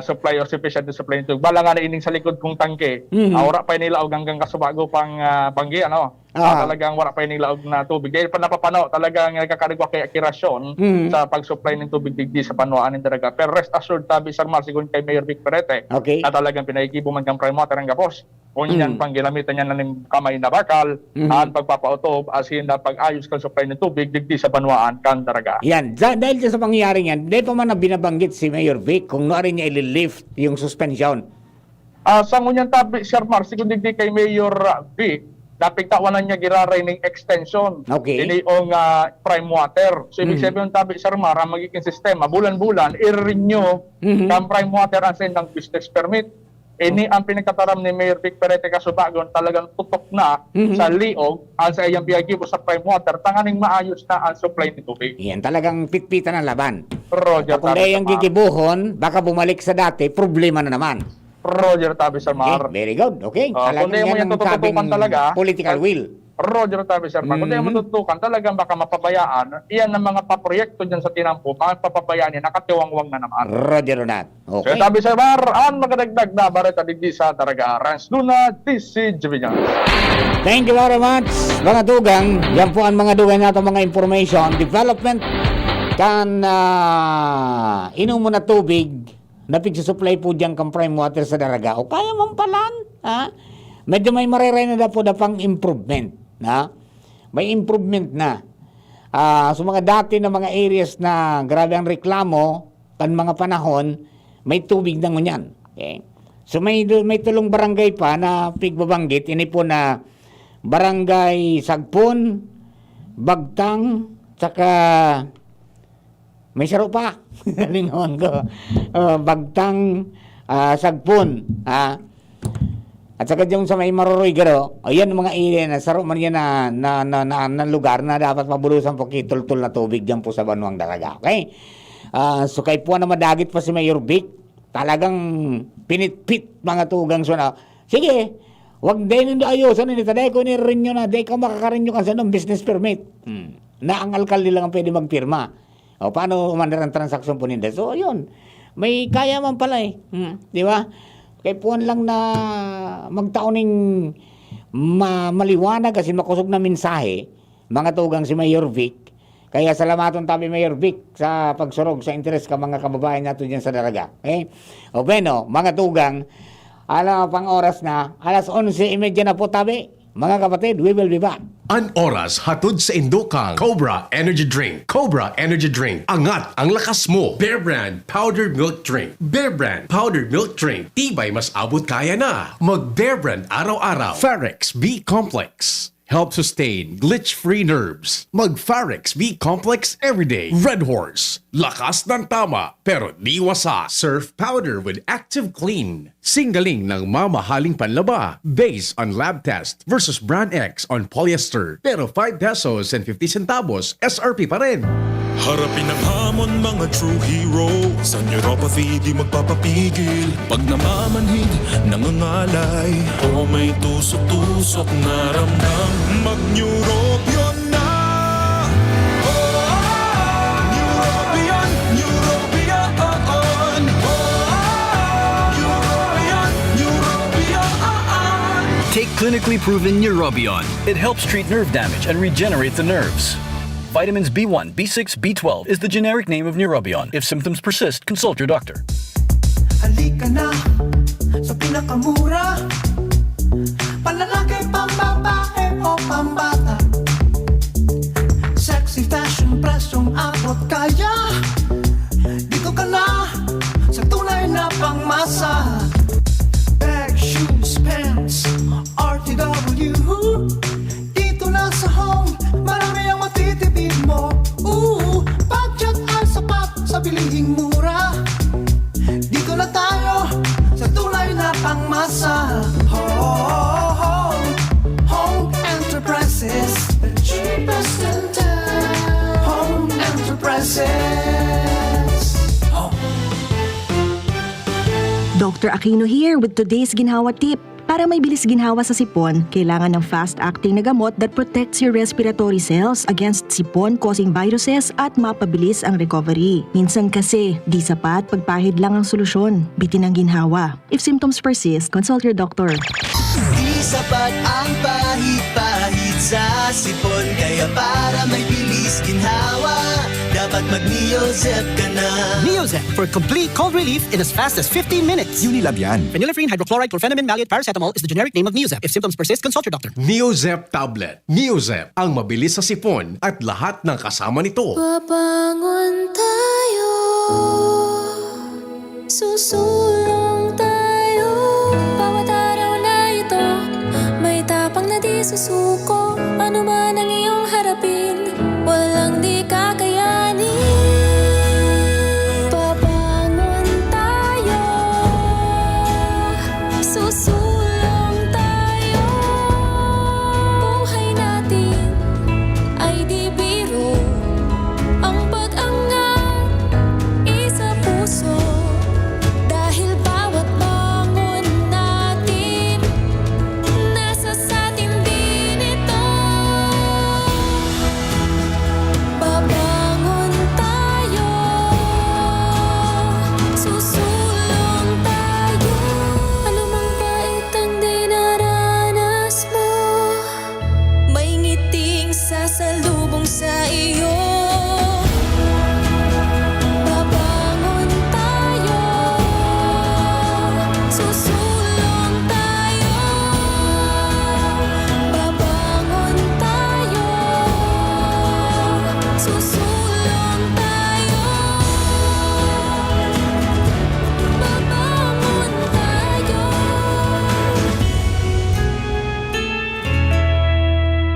supply or sufficient to supply nito. Bala nga na ining sa likod kong tangke. Wala pa nila og hanggang kasubago pang banggi ano. Talagang wala pa nila og na tubig. Dahil pa napapano talagang nagkakarigwa kay akirasyon sa pag-supply ng tubig digdi sa panuan ng daraga. Pero rest assured tabi Sir Mar sigun kay Mayor Vic Perete na talagang pinaigibo man kang prime water ang gapos. Kunyan pang ginamitan niya ng kamay na bakal ang pagpapautob asin na pag-ayos kan supply ng tubig digdi sa panuan kan daraga. Yan, dahil sa pangyayari yan, dahil pa man na binabanggit si Mayor Vic kung noari niya ililift yung suspension. Sa ngunyan tabi Sir Mar sigun digdi kay Mayor Vic napigtawanan niya giraray ng extension iniong prime water. So ibig sabihin tabi Sir Mar ang magiging sistema bulan-bulan i-renew ang prime water asin ng business permit. Ini ang pinagkataram ni Mayor Vic Perete Casubagon talagang tutok na sa liog ang sa iyang biyagibo sa prime water tanganing maayos na ang supply ng tubig. Yan talagang pitpitan ng laban. Roger kung dahil yung gigibuhon, baka bumalik sa dati, problema na naman. Roger Tabi Sir Mar. Okay, very good. Okay. Kung di mo yan tututukan talaga, political will. Roger Tabi Sir Mar. Kung di mo tututukan talagang baka mapabayaan, iyan ang mga paproyekto dyan sa tinampo, mga papabayaan yan, nakatiwangwang na naman. Roger Ronat. Okay. So, Tabi Sir Mar, ang magadagdag na bareta digdi sa Daraga Rans Luna, DCGB niya. Thank you very much, mga dugang. Yan po ang mga dugang nato mga information. Development kan inom mo na tubig na pigsusupply po dyan kang prime water sa Daraga. O kaya mampalan. Medyo may mariray na po na pang improvement. May improvement na. So mga dati na mga areas na grabe ang reklamo kan mga panahon, may tubig na ngunyan. Okay? So may tulong barangay pa na pigbabanggit. Ini po na Barangay Sagpon, Bagtang, tsaka may saro pa. Lingon ko. Bagtang, Sagpon. At saka yung sa may Maroroy garo, ayan mga area na saro man yan na lugar na dapat mabulusan po kitultul na tubig dyan po sa Banuang Daraga. Okay? So kay po na madagit pa si Mayor Vic, talagang pinitpit mga tugang so na, sige, wag din nyo ayusan nito, dahil ko nirinyo na, dahil ka makakarinyo ka sa business permit. Na ang alkalde lang ang pwede magpirma. O paano umandar ang transaksyon po nila? So yun, may kaya man pala eh. Di ba? Kaya puwan lang na magtauning maliwanag kasi makusog na mensahe, mga tugang si Mayor Vic. Kaya salamaton tabi Mayor Vic sa pagsurog sa interes ka mga kababayan nato dyan sa Daraga. Okay? O bueno, mga tugang, pang oras na, 11:30 na po tabi. Mga kapatid, we will be back. An oras hatod sa Indokang Cobra Energy Drink. Cobra Energy Drink. Angat ang lakas mo. Bear Brand Powdered Milk Drink. Bear Brand Powdered Milk Drink. Tibay mas abot kaya na. Mag Bear Brand araw-araw. Farex B Complex. Help sustain glitch-free nerves. Mag Farex B Complex everyday. Red Horse. Lakas ng tama pero di wasa. Surf powder with active clean. Singaling ng mamahaling panlaba. Based on lab test versus Brand X on polyester. Pero 5 pesos and 50 centavos SRP pa rin. Harapin ang hamon mga true hero. Sa neuropathy di magpapapigil. Pag namamanhid, nangangalay o may tusok-tusok na ramdam, mag-Neurobion na. Neurobion, Neurobion. Neurobion. Take clinically proven Neurobion. It helps treat nerve damage and regenerate the nerves. Vitamins B1, B6, B12 is the generic name of Neurobion. If symptoms persist, consult your doctor. Halika na sa pinakamura, panlalaki, pambabae o pambata. abot kaya. Dito ka na sa tunay na pangmasa. Bag, shoes, pants, RTW. Dito na sa home, marami ang matitipid mo. Budget ay sapat sa bilihing mura. Dito na tayo sa tunay na pangmasa. Home Enterprises, the cheapest in town. Home Enterprises. Dr. Aquino here with today's ginhawa tip. Para may bilis ginhawa sa sipon, kailangan ng fast-acting na gamot that protects your respiratory cells against sipon-causing viruses at mapabilis ang recovery. Minsan kasi, di sapat pagpahid lang ang solusyon. Bitin ang ginhawa. If symptoms persist, consult your doctor. Di sapat ang pahit-pahit sa sipon, kaya para may bilis ginhawa, dapat mag-Neozep ka na. Neozep for complete cold relief in as fast as 15 minutes. Unilab yan. Phenylephrine, hydrochloride, chlorpheniramine, maleate, paracetamol is the generic name of Neozep. If symptoms persist, consult your doctor. Neozep tablet. Neozep, ang mabilis sa sipon at lahat ng kasama nito. Pabangon tayo, susulong tayo. Bawat araw na ito, may tapang na di susuko. Ano man ang iyong harapin, walang di kakayanin. Pabangon tayo, susulong tayo. Buhay natin ay di biro, ang pag-angat isa puso. Dahil bawat bangon natin, nasa satin din ito. Babangon tayo, susulong tayo. Ano mang bait ang dinaranas mo, may ngiting sasalubong sa iyo. Babangon tayo, susulong tayo. Babangon tayo, susulong tayo. Babangon tayo.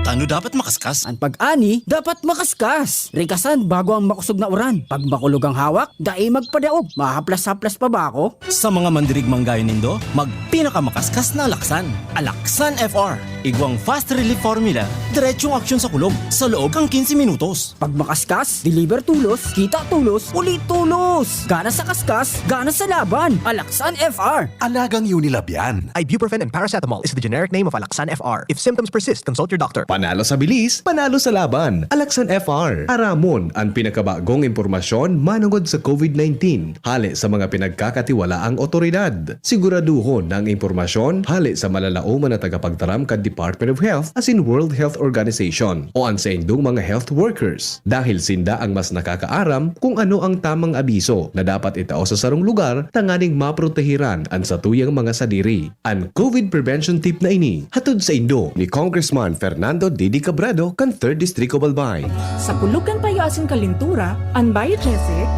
Ano dapat makaskas? Ang pag-ani, dapat makaskas. Rikasan bago ang makusog na uran. Pag makulog ang hawak, dai magpadaog. Mahaplas-haplas pa ba ako? Sa mga mandirigmang gaya nindo, magpinakamakaskas na Alaksan. Alaksan FR. Igwang fast relief formula, diretsong aksyon sa kulog. Sa loob kang 15 minutos. Pag makaskas, deliver tulos, kita tulos, ulit tulos. Gana sa kaskas, gana sa laban. Alaksan FR. Alagang Unilab yan. Ibuprofen and paracetamol is the generic name of Alaksan FR. If symptoms persist, consult your doctor. Panalo sa bilis, panalo sa laban. Alaksan FR. Aramon ang pinakabagong impormasyon manungod sa COVID-19. Hali sa mga pinagkakatiwalaang otoridad. Siguraduhon na ang impormasyon hali sa malalauman na tagapagtaram kad Department of Health as in World Health Organization o ang sa indong mga health workers. Dahil sinda ang mas nakakaaram kung ano ang tamang abiso na dapat itao sa sarong lugar tanganing maprotehiran ang sa tuyang mga sadiri. Ang COVID prevention tip na ini hatod sa indo ni Congressman Fernando Didi Cabrado kan 3rd District of Albay. Sa pulugan payasin kalintura, ang biogesic,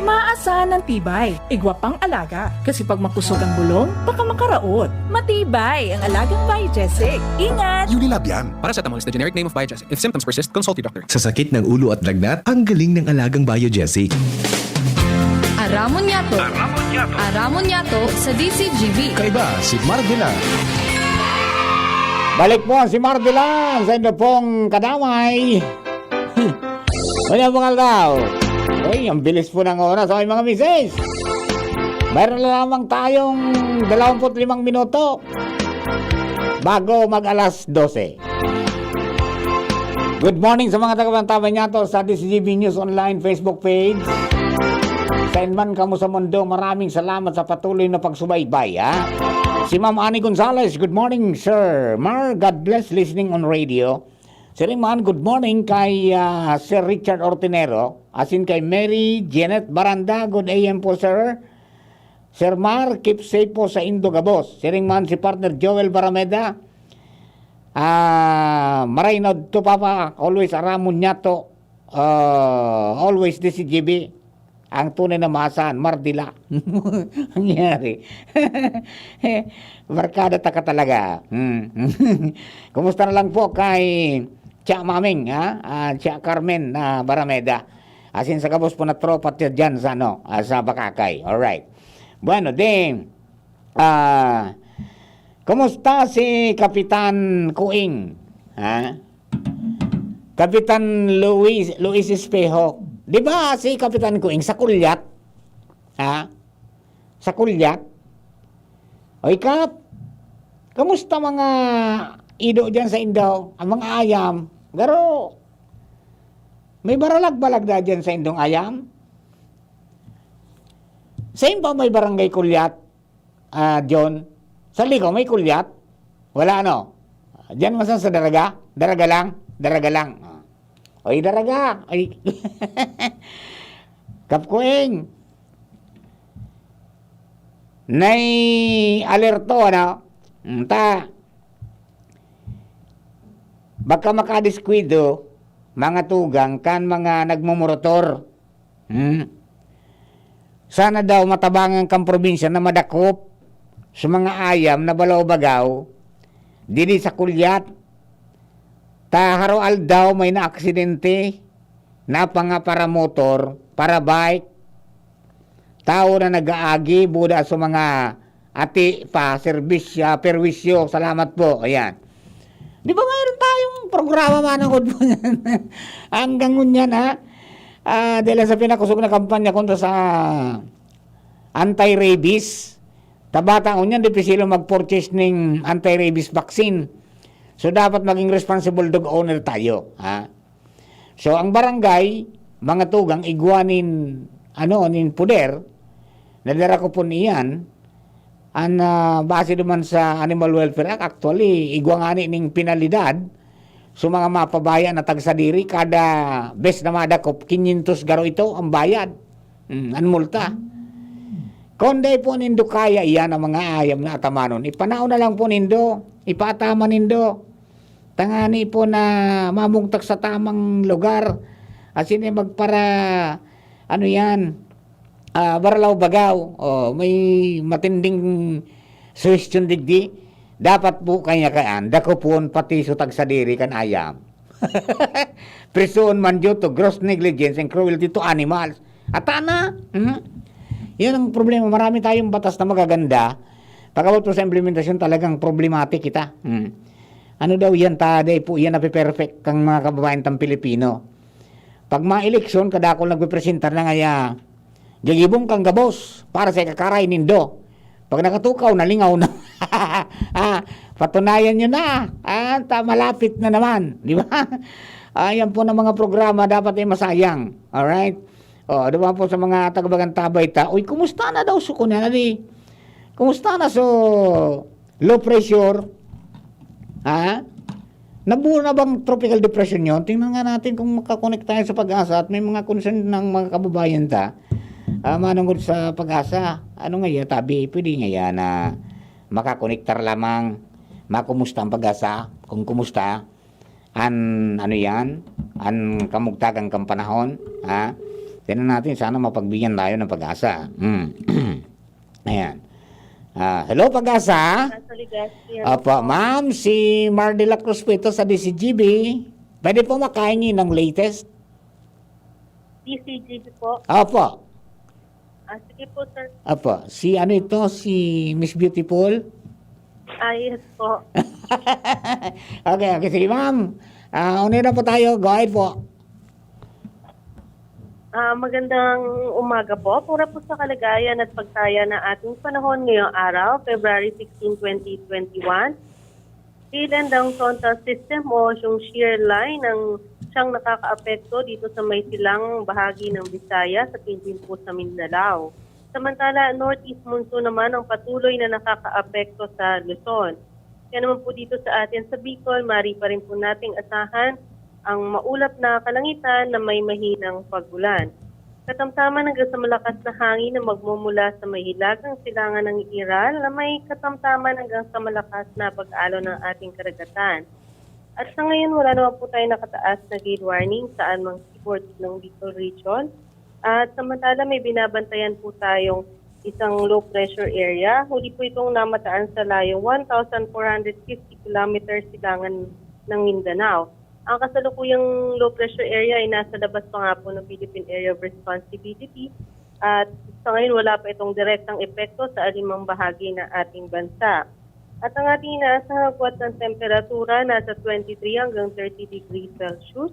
maasahan ng tibay, igwapang alaga. Kasi pag makusog ang bulong, baka makaraot. Matibay ang alagang biogesic. Ingat! Unilab yan. Paracetamol is the generic name of Biogesic. If symptoms persist, consult your doctor. Sa sakit ng ulo at lagnat, ang galing ng alagang Biogesic. Aramon Yato. Aramon Yato sa DCGB. Kaiba si Mardila. Balik po si Mardelan sa inyo pong kadamay. Wala mga daw. Uy, ang bilis po ng oras. Okay mga misis. Mayroon na lamang tayong 25 minuto bago mag alas 12. Good morning sa mga taga-Bantaban Yato sa DCGB News Online Facebook page. Saan man kamo sa mundo, maraming salamat sa patuloy na pagsubaybay, ha? Si Ma'am Annie Gonzalez, good morning, Sir Mar. God bless listening on radio. Sir Iman, good morning kay Sir Richard Ortinero. Asin kay Mary Janet Baranda, good AM po, Sir. Sir Mar, keep safe po sa Indogabos. Sir Iman, si partner Joel Barameda. Maraynod to Papa, always Aramon Yato. always DCGB. Ang tunay na maasahan, Mardila. Ang nangyari. Barkada taka talaga. Kumusta na lang po kay Tia Maming, Tia Carmen na Barameda. Asin sa kabos po na tropa dyan sa, sa Bakakay. Alright. Bueno, kumusta si Kapitan Kuing? Kapitan Luis Espejo. Di ba si Kapitan Kuing sa Kulyat? Sa Kulyat? Oy, Kap, kamusta mga ido dyan sa Indaw? Ang mga ayam? Garo, may baralag-balag na dyan sa Indong ayam? Saan ba may barangay Kulyat, John? Sa Ligaw may Kulyat? Wala, Diyan masan sa Daraga? Daraga lang. Oy, Daraga. Oy. Kapkuing. Nay alerto, baka makadiskwido, mga tugang, kan mga nagmumurator. Sana daw matabangan kang probinsya na madakop sa mga ayam na balaw-bagaw, dili sa Kulyat. Haroal daw may na-aksidente na para motor, para bike, tao na nag-aagi, buda sa mga ati pa, serbisya, perwisyo, salamat po, ayan. Di ba mayroon tayong programa manangod po yan? Hanggang ngunyan, dahil sa pinakusog na kampanya kontra sa anti-rabies, tabata ngunyan, di pa sila mag-purchase ng anti-rabies vaccine. So, dapat maging responsible dog owner tayo. So, ang barangay, mga tugang, igwanin, nin puder, nadara ko po niyan, base naman sa Animal Welfare Act, actually, igwangani ning penalidad, so mga mapabayan na tagsadiri, kada bes na madakop, 500 garo ito, ang bayad. Ang multa. Konday po nindo kaya iyan ang mga ayam na atamanon. Ipanao na lang po nindo, ipatama nindo. Tangani po na mamungtak sa tamang lugar. Asin magpara, baralaw-bagaw. May matinding suwestyon digdi. Dapat po kanya-kayaan, dakopon pati sutag sa diri kan ayam. Prison man due to gross negligence and cruelty to animals. Atana? Yan ang problema. Marami tayong batas na magaganda. Pagkabot po sa implementasyon, talagang problematic kita. Ano daw yan, taday po yan na perfect kang mga kababayan tang Pilipino. Pag ma-eleksyon, kada ako nagpipresentar na ngaya, gagibong kang gabos para sa kakaray nindo. Pag nakatukaw, nalingaw na. Patunayan nyo na. Malapit na naman. Di ba? Ayan po ng mga programa, dapat ay masayang. Alright? Diba po sa mga tagabagang tabay ta, uy, kumusta na daw suko na nali? Kumusta na low pressure? Nabuo na bang tropical depression yun? Tingnan nga natin kung makakonect tayo sa Pag-asa at may mga concern ng mga kababayan ta. Manungod sa Pag-asa. Ano nga tabi? Pwede nga na makakonektar lamang, makumusta ang Pag-asa, kung kumusta, an kamugtagang kampanahon, tingnan natin, sana mapagbigyan tayo ng Pag-asa. Ayan. Hello, Pag-asa. Opo, ma'am, si Mar de la Cruz po ito sa DCGB. Pwede po makaingin ng latest? DCGB po? Opo. Sige po, sir. Opo. Si Miss Beautiful? Yes po. Okay, sige, ma'am. Unira po tayo. Go ahead po. Magandang umaga po. Pura po sa kalagayan at pagtaya na ating panahon ngayong araw, February 16, 2021. Ilan daw frontal system o yung shear line ang siyang nakakaapekto dito sa may silang bahagi ng Visayas at hindi po sa Mindanao. Samantala, northeast monsoon naman ang patuloy na nakakaapekto sa Luzon. Kaya naman po dito sa atin sa Bicol, mari pa rin po nating asahan ang maulap na kalangitan na may mahinang pagulan. Katamtaman hanggang sa malakas na hangin na magmumula sa may hilagang silangan ng Iral na may katamtaman hanggang sa malakas na pag-alo ng ating karagatan. At sa ngayon, wala naman po tayo nakataas na gale warning sa anumang seaport ng Bicol Region. At samantala, may binabantayan po tayong isang low pressure area. Huli po itong namataan sa layong 1,450 kilometers silangan ng Mindanao. Ang kasalukuyang low pressure area ay nasa labas pa nga po ng Philippine Area of Responsibility. At sa ngayon, wala pa itong direktang epekto sa alimang bahagi ng ating bansa. At ang ating inaasahang agwat ng temperatura nasa 23 hanggang 30 degrees Celsius.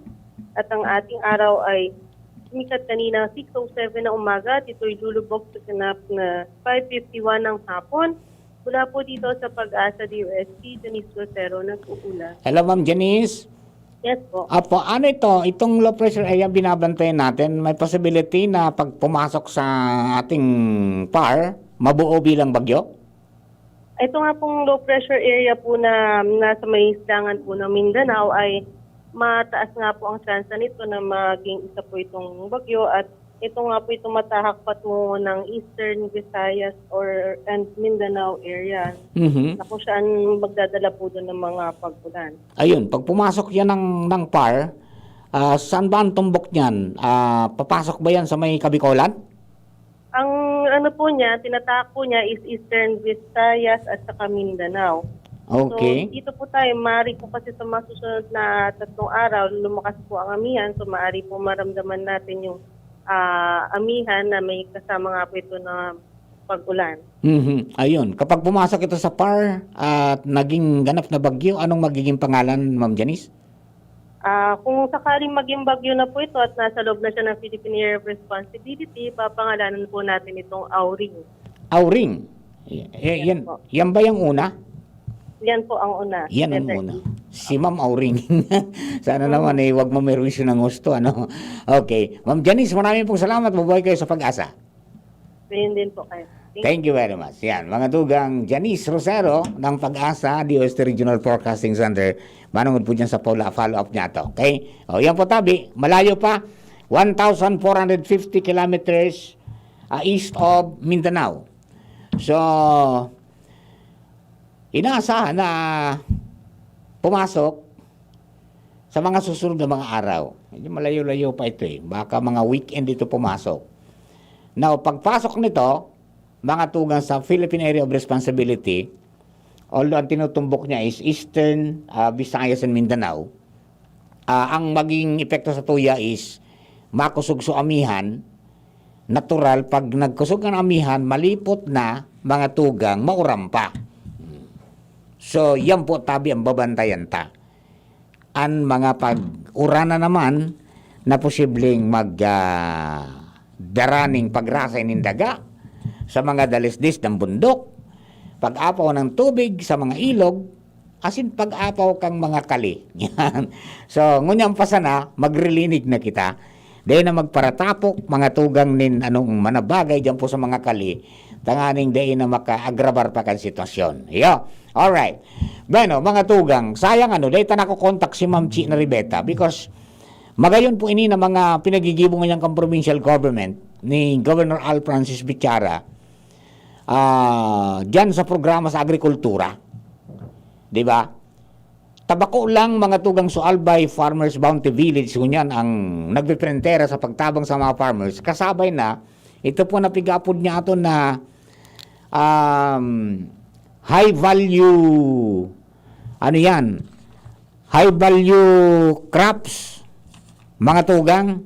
At ang ating araw ay sumikat kanina 6:07 na umaga at ito'y lulubog sa ganap na 5:51 ng hapon. Mula po dito sa Pag-asa DOST, Janice Rosero, nag-uula. Hello, Ma'am Janice. Yes po. Apo, ano ito? Itong low pressure area binabantayan natin, may possibility na pag pumasok sa ating PAR, mabuo bilang bagyo? Ito nga pong low pressure area po na nasa may silangan po ng Mindanao ay mataas nga po ang chance nito na maging isa po itong bagyo at ito nga po itong matahak patungo ng Eastern Visayas and Mindanao area na kung saan magdadala po doon ng mga pag-ulan. Ayun, pag pumasok yan ng PAR, saan ba ang tumbok niyan? Papasok ba yan sa may Kabikolan? Ang ano po niya, tinatahak po niya is Eastern Visayas at saka Mindanao. Okay. So, dito po tayo, maaari po kasi sa mga susunod na 3 araw, lumakas po ang amihan. So, maaari po maramdaman natin yung amihan na may kasama nga po ito na pag-ulan. Ayun. Kapag pumasok ito sa PAR at naging ganap na bagyo, anong magiging pangalan, Ma'am Janice? Kung sakaling maging bagyo na po ito at nasa loob na siya ng Philippine Area of Responsibility, papangalanan po natin itong Auring. Auring? Yan ba yung una? Yan po ang una. Yan ang una. Si Ma'am Auring. Sana naman wag mo meron siya ng gusto. Ano? Okay. Ma'am Janice, maraming pong salamat. Mabuhay kayo sa Pag-asa. Ganyan din po kayo. Thank you very much. Yan, mga tugang Janice Rosero ng Pag-asa, DOST Regional Forecasting Center. Manungod po dyan sa follow-up niya to. Okay? O, yan po tabi. Malayo pa. 1,450 kilometers east of Mindanao. So, inaasahan na pumasok sa mga susunod na mga araw. Medyo malayo-layo pa ito eh. Baka mga weekend ito pumasok. Now, pagpasok nito, mga tugang sa Philippine Area of Responsibility, although ang tinutumbok niya is Eastern Visayas and Mindanao, ang maging epekto sa tuya is makusog sa amihan, natural, pag nagkusog ang amihan, malipot na mga tugang, mauram pa. So, yan po tabi ang babantayan ta. Ang mga pag-urana naman na posibleng daraning pagrasay ng daga sa mga dalisdis ng bundok, pag-apaw ng tubig sa mga ilog, asin pag-apaw kang mga kali. Yan. So, ngunyang pasana, magrilinig na kita. Dahil na magparatapok, mga tugang nin anong manabagay dyan po sa mga kali, tanganing dahil na maka-agrabar pa kan sitwasyon. Yo. Alright. Bueno, mga tugang, sayang dahil na ko-contact si Ma'am Chi Naribeta because magayon po ini na mga pinagigibungan niyang provincial government ni Governor Al Francis Bichara dyan sa programa sa agrikultura. Diba? Tabako lang mga tugang Sualbay Farmers Bounty Village, kunyan ang nagpiprentera sa pagtabang sa mga farmers. Kasabay na, ito po napigapod niya ito na high value, high value crops, mga tugang,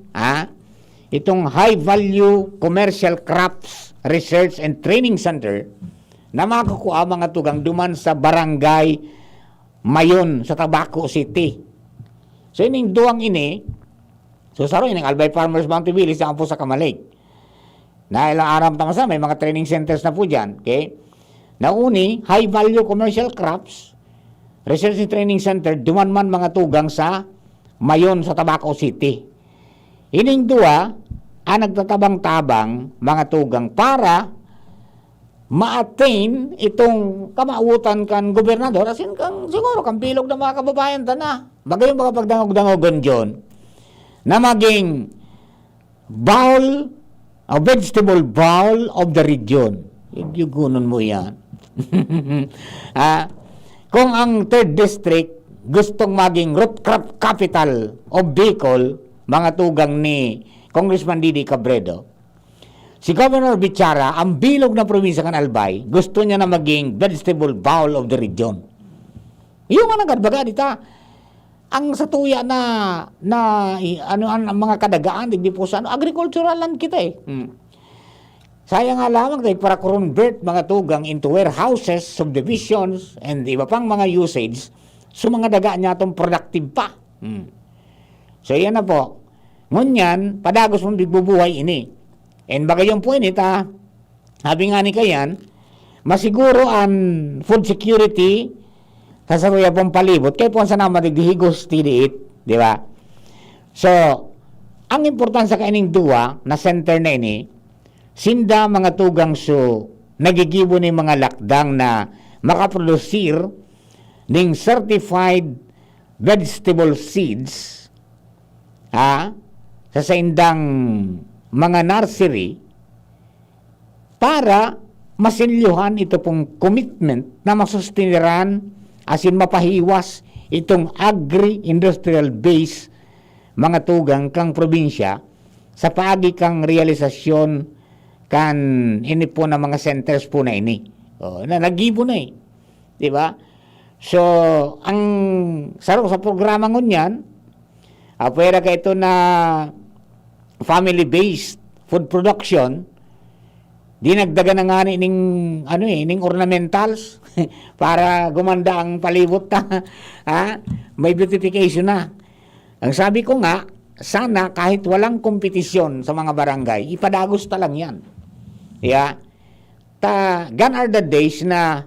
itong high value commercial crops Research and Training Center na makukuha mga tugang duman sa barangay Mayon sa Tabaco City. So ining duwang ini, so saro ining Albay Farmers Bounty Village na po sa Kamalig. Na ilang araw tamasa, may mga training centers na po dyan. Okay? Nauni, high value commercial crops, Research and Training Center, duman man mga tugang sa Mayon sa Tabaco City. Ining duwa, nagtatabang-tabang mga tugang para ma-attain itong kamautan kan gobernador asin kang siguro kang bilog ng mga kababayan na magayon mga pagdangog-dangogon dyan na maging bowl vegetable bowl of the region. Yugunon mo yan. Kung ang 3rd district gustong maging root crop capital of Bicol, mga tugang ni Congressman Didi Cabredo, si Governor Bichara, ang bilog na probinsya kan Albay, gusto niya na maging vegetable bowl of the region. Yung mga nagbaga dita, ang satuya na ano ang mga kadagaan, hindi po sa agricultural land kita eh. Sayang nga lamang dahil para convert mga tugang into warehouses, subdivisions, and iba pang mga usage, so mga daga niya itong productive pa. So yan na po. Ngunyan, padagos mong bigbubuhay ini. And bagayong po ini ta, sabi nga ni kayan, masiguro ang food security sa saruya pong palibot, kaya po sa naman naghihigos tidiit, di ba? So, ang importansya kaining duwa na center na ini, sinda mga tugang so nagigibo ni mga lakdang na makaprodusir ng certified vegetable seeds sa saindang mga nursery para masilyuhan ito pong commitment na masustiniran asin mapahiwas itong agri-industrial base mga tugang kang probinsya sa paagi kang realisasyon kan ini po na mga centers po na ini. Na nagibo na eh. Di ba? So, ang sarap sa programa ngunyan, pwera ka ito na family-based food production, dinagdagan na nga ning ornamentals para gumanda ang palibot na may beautification na. Ang sabi ko nga, sana kahit walang kompetisyon sa mga barangay, ipadagos ta lang yan. Yeah. Gone are the days na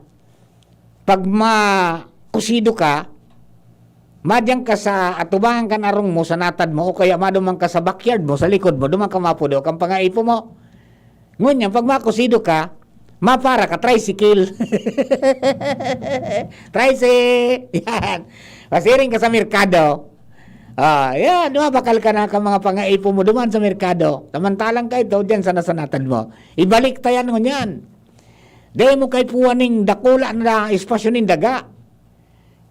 pag makusido ka, madyang ka sa atubangan ka narong mo sa natad mo o kaya madumang ka sa backyard mo, sa likod mo, dumang ka mapudo kang pangaipo mo. Ngunyan, pag makusido ka, mapara ka, tricycle. Tricycle! Yan. Pasiring ka sa merkado. Yan, bakal ka na ka mga pangaipo mo duman sa merkado. Samantalang ka ito, dyan sa nasanatan mo. Ibalik tayan mo yan. Dahil mo kay puwaning dakula na espasyo ng daga.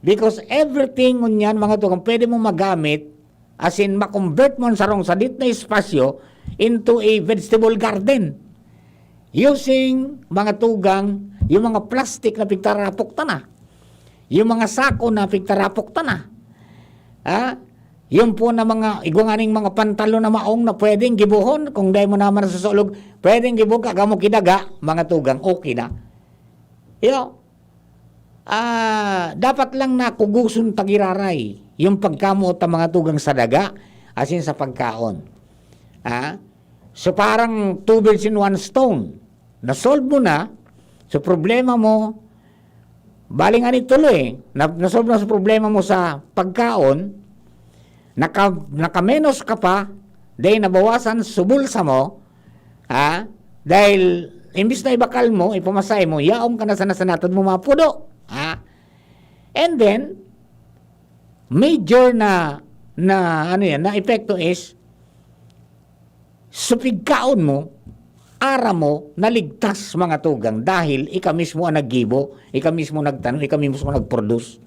Because everything ngunyan, mga tukang, pwede mo magamit, as in, makonvert mo sa dit na espasyo into a vegetable garden. Using mga tugang, yung mga plastic na pigtarapok ta na. Yung mga sako na pigtarapok ta na. Yung po na mga igwanganing mga pantalo na maong na pwedeng gibuhon, kung dahil mo naman sa sulog, pwedeng gibuhon ka, gamo kidaga, mga tugang, okay na. Dapat lang na kugusun tagiraray yung pagkamot ng mga tugang sa daga, asin sa pagkaon. So parang two birds in one stone. Na-solve mo na, so problema mo, baling ani tuloy, na-solve na sa problema mo sa pagkaon, nakamenos ka pa, dahil nabawasan subulsa mo, dahil imbis na ibakal mo, ipamasay mo, yaong ka na sa nasanatan mo mapudo. And then, major na epekto is, supigkaon mo, ara mo, naligtas mga tugang, dahil ika mismo ang naggibo, ika mismo nagtanong, ika mismo nagproduce.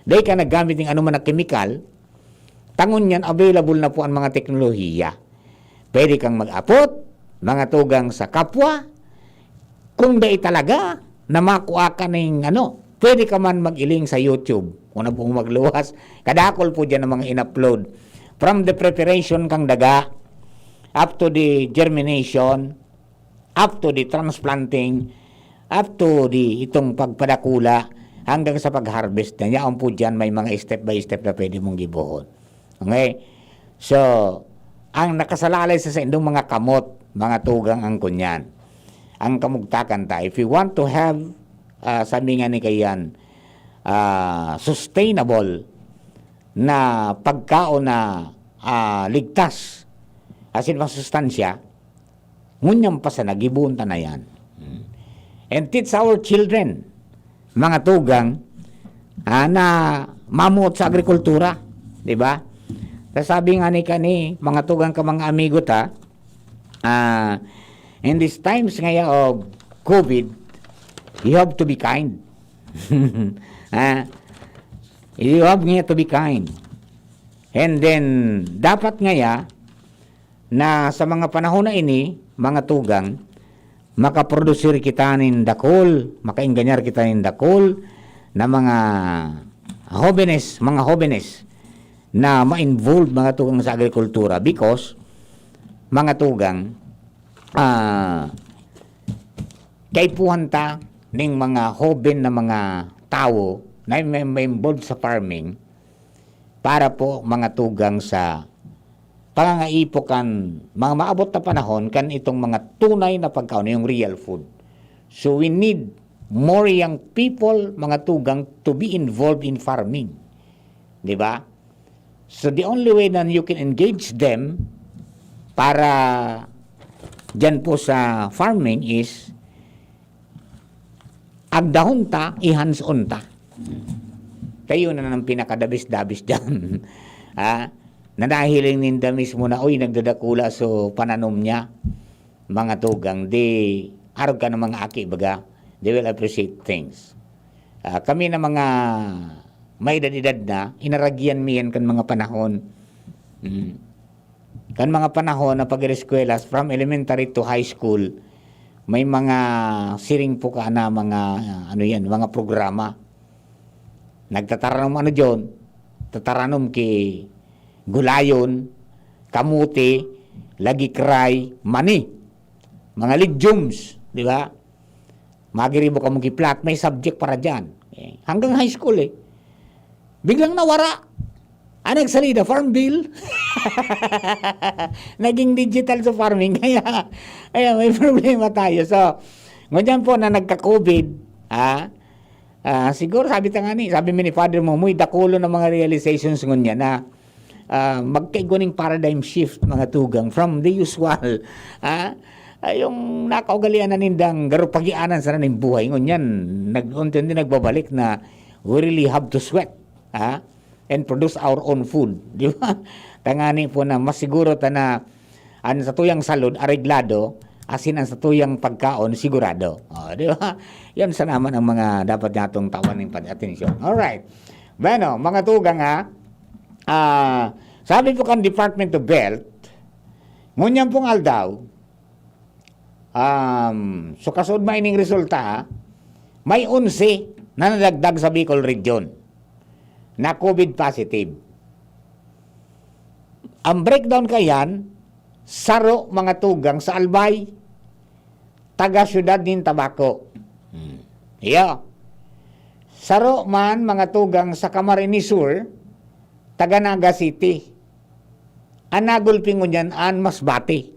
Dahil ka naggamit ng anuman na chemical, tangon yan, available na po ang mga teknolohiya. Pwede kang mag-apot, mga tugang sa kapwa, kung dahil talaga, na makuha ka ng pwede ka man mag-iling sa YouTube, kung na pong magluwas, kadakol po dyan ang mga in-upload. From the preparation kang daga, up to the germination, up to the transplanting, up to the itong pagpadakula, hanggang sa pag-harvest na yan po dyan, may mga step by step na pwede mong gibuhon. Okay? So, ang nakasalalay sa indong mga kamot, mga tugang ang kunyan. Ang kamugtakan ta, if you want to have, sabi nga ni kayan, sustainable na pagkaon na ligtas, asin mga sustansya, ngunyang pa sa nagibunta na yan. And teach our children, mga tugang, na mamuot sa agrikultura. Diba? Sabi nga ni kani, mga tugang ka mga amigo ta, in these times ngayon of COVID, you have to be kind. You have nga to be kind. And then, dapat nga na sa mga panahon na ini, mga tugang, makaproducer kita nin dakol, makainganyar kita nin dakol, na mga jóvenes na ma-involve mga tugang sa agrikultura because mga tugang kaipuhan ta ning mga hoben na mga tao na may involved sa farming para po mga tugang sa pangangaipo kan mga maabot na panahon kan itong mga tunay na pagkaon, yung real food. So we need more young people, mga tugang, to be involved in farming. Di ba? So the only way that you can engage them para dyan po sa farming is agdahon ta, i-hands-on ta. Kayo na ng pinakadabis-dabis dyan. Na nahiling ninda mismo na, uy, nagdadakula so pananom niya. Mga tugang, di arog ka ng mga aki, baga. They will appreciate things. Kami na mga may edad na, inaragyan miyan kan mga panahon. Kan mga panahon na pag-eskwela, from elementary to high school, may mga siring po ka na mga, mga programa. Nagtataranong dyan, tataranong ki gulayon, kamuti, lagikray, mani. Mga legumes, di ba? Magiribo ka mong kiplat, may subject para dyan. Hanggang high school Biglang nawara. Nagsalida, farm bill. Naging digital sa farming. Kaya may problema tayo. So, ngunyan po na nagka-COVID, siguro sabi mi ni Father mo, muy dakulo ng mga realizations ngunyan na magkaiguning paradigm shift mga tugang from the usual. Yung nakaugalian na nindang garupagianan sa naning buhay ngunyan, unti nagbabalik na we really have to sweat. And produce our own food. Di ba? Tangani po na mas siguro na ang sa tuyang salud, areglado, asin ang sa tuyang pagkaon, sigurado. Di ba? Yan sa naman ang mga dapat natong tawanin pag-atensyon. Alright. Bueno, mga tugang sabi po kan Department of Health, ngunyan pong aldaw, so kasod maining resulta, may 11 na nadagdag sa Bicol Region na COVID positive. Ang breakdown kayan, saro mga tugang sa Albay, taga syudad din Tabaco. Saro man mga tugang sa Camarines Sur, taga Naga City. Anagulpingo niyan an Masbate.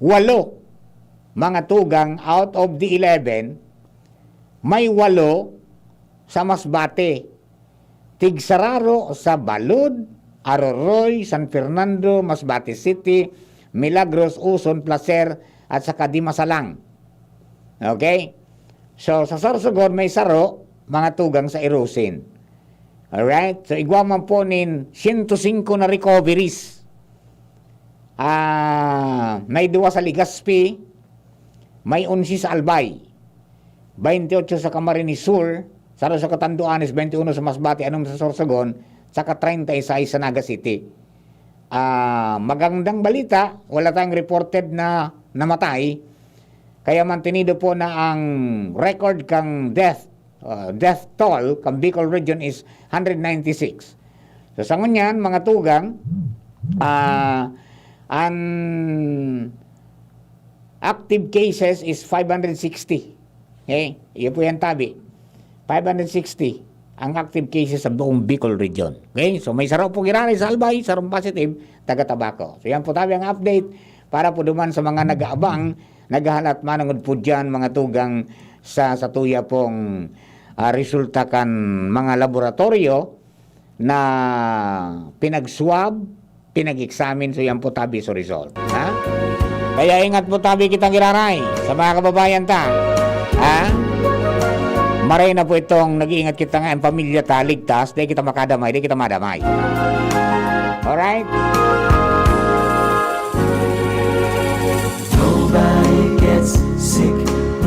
8 mga tugang out of the 11, may 8 sa Masbate. Tigsararo sa Balud, Aroroy, San Fernando, Masbate City, Milagros, Uson, Placer, at saka Dimasalang. Okay? So, sa Sorsogon, may saro, mga tugang sa Irusin. Alright? So, igwaman po nin 105 na recoveries. May 2 sa Legazpi, may 11 sa Albay, 28 sa Camarines Sur, saro sa Catanduanes, 21 sa Masbate, anong sa Sorsogon, saka 36 sa Naga City. Magandang balita, wala tayong reported na namatay, kaya mantenido po na ang record kang death toll kang Bicol Region is 196. So sa ngunyan, mga tugang, ang active cases is 560. Okay? Iyon po yan tabi. 560 ang active cases sa buong Bicol Region. Okay? So may saraw po giranay sa Albay, sarong positive, taga Tabaco. So yan po tabi ang update para po duman sa mga nag-aabang, naghahalat manangod po dyan mga tugang sa tuya pong resulta kan mga laboratorio na pinag-swab, pinag-examine. So yan po tabi sa result. Kaya ingat po tabi kitang giranay sa mga kababayan ta. Maray na po itong nag-iingat kita nga ang pamilya ta, ligtas, di kita makadamay, di kita madamay. Alright? Nobody gets sick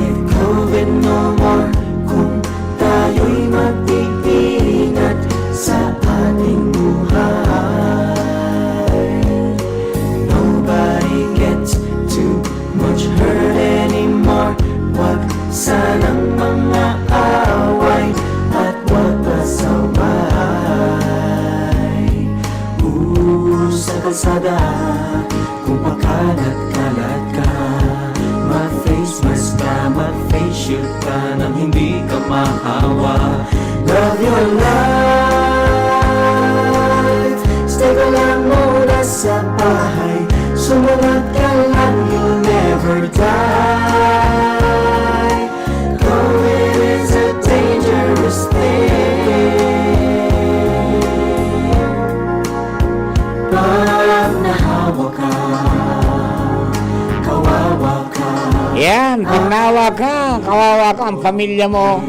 with COVID no more. Kung tayo'y mag-iingat, shoot ka nang hindi ka mahawa. Love your life. Stay ka lang muna sa bahay. Sumunod ka lang, you'll never die. COVID is a dangerous thing. Pag nahawa ka, kawawa ka. Yan, pag nawa ka, kawawa ka, ang pamilya mo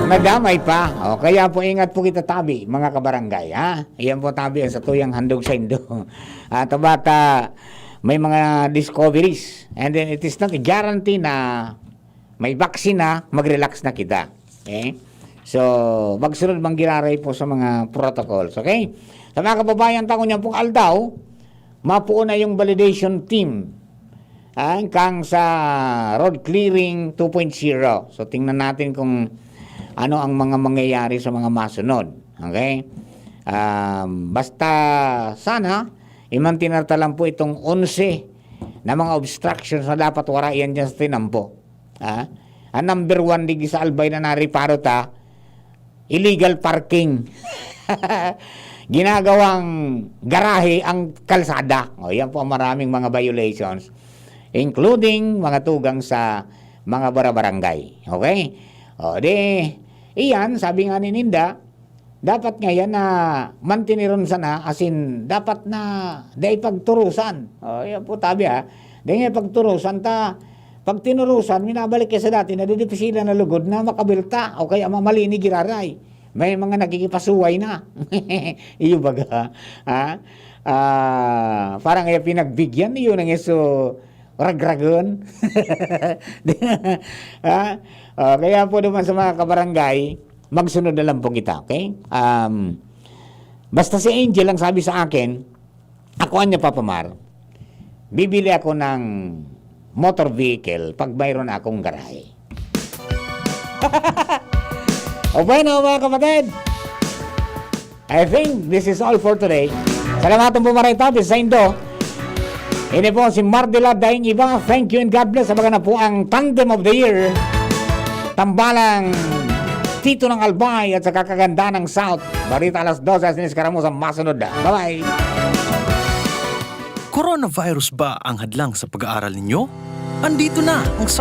nadamay pa. O, kaya po ingat po kita tabi, mga kabarangay. Ha? Yan po tabi sa tuyang handog sa Indo. At bata, may mga discoveries. And then it is not a guarantee na may vaccine na, mag-relax na kita. Okay? So, magsunod bang giraray po sa mga protocols. Okay? Sa mga kababayan, tango niya pong aldaw, mapuo na yung validation team. Kang sa road clearing 2.0. So, tingnan natin kung ano ang mga mangyayari sa mga masunod. Okay? Basta sana, imantinarta lang po itong 11 na mga obstructions na dapat warayan dyan sa tinampo. Ang number 1 digi sa Albay na nariparo ta, illegal parking. Ginagawang garahe ang kalsada. O, yan po ang maraming mga violations, including mga tugang sa mga barangay. Okay? O, iyan, sabi nga ni Ninda, dapat ngayon na mantiniron sana, as in, dapat na day pagturusan. O, yan po tabi day nga pagturusan ta, pag tinurusan, minabalik ka sa dati, nadidipsila na lugod na makabilta, o kaya mamali ni giraray. May mga nakikipasuway na. Iyo baga. Parang kaya pinagbigyan, yun ang iso ragragon. Kaya po naman sa mga kabarangay, magsunod na lang po kita, okay? Basta si Angel ang sabi sa akin, ako niya papamar, bibili ako ng motor vehicle pag mayroon akong garahe. O bueno, mga kapatid, I think this is all for today. Salamatan po marita, sa Indo. Ini po si Mardela Daing Iba. Thank you and God bless. Sabagan na po ang Tandem of the Year. Tambalang Tito ng Albay at sa kakaganda ng South. Barita alas 12 sinis karamo sa masunod na. Bye-bye. Coronavirus ba ang hadlang sa pag-aaral ninyo? Andito na ang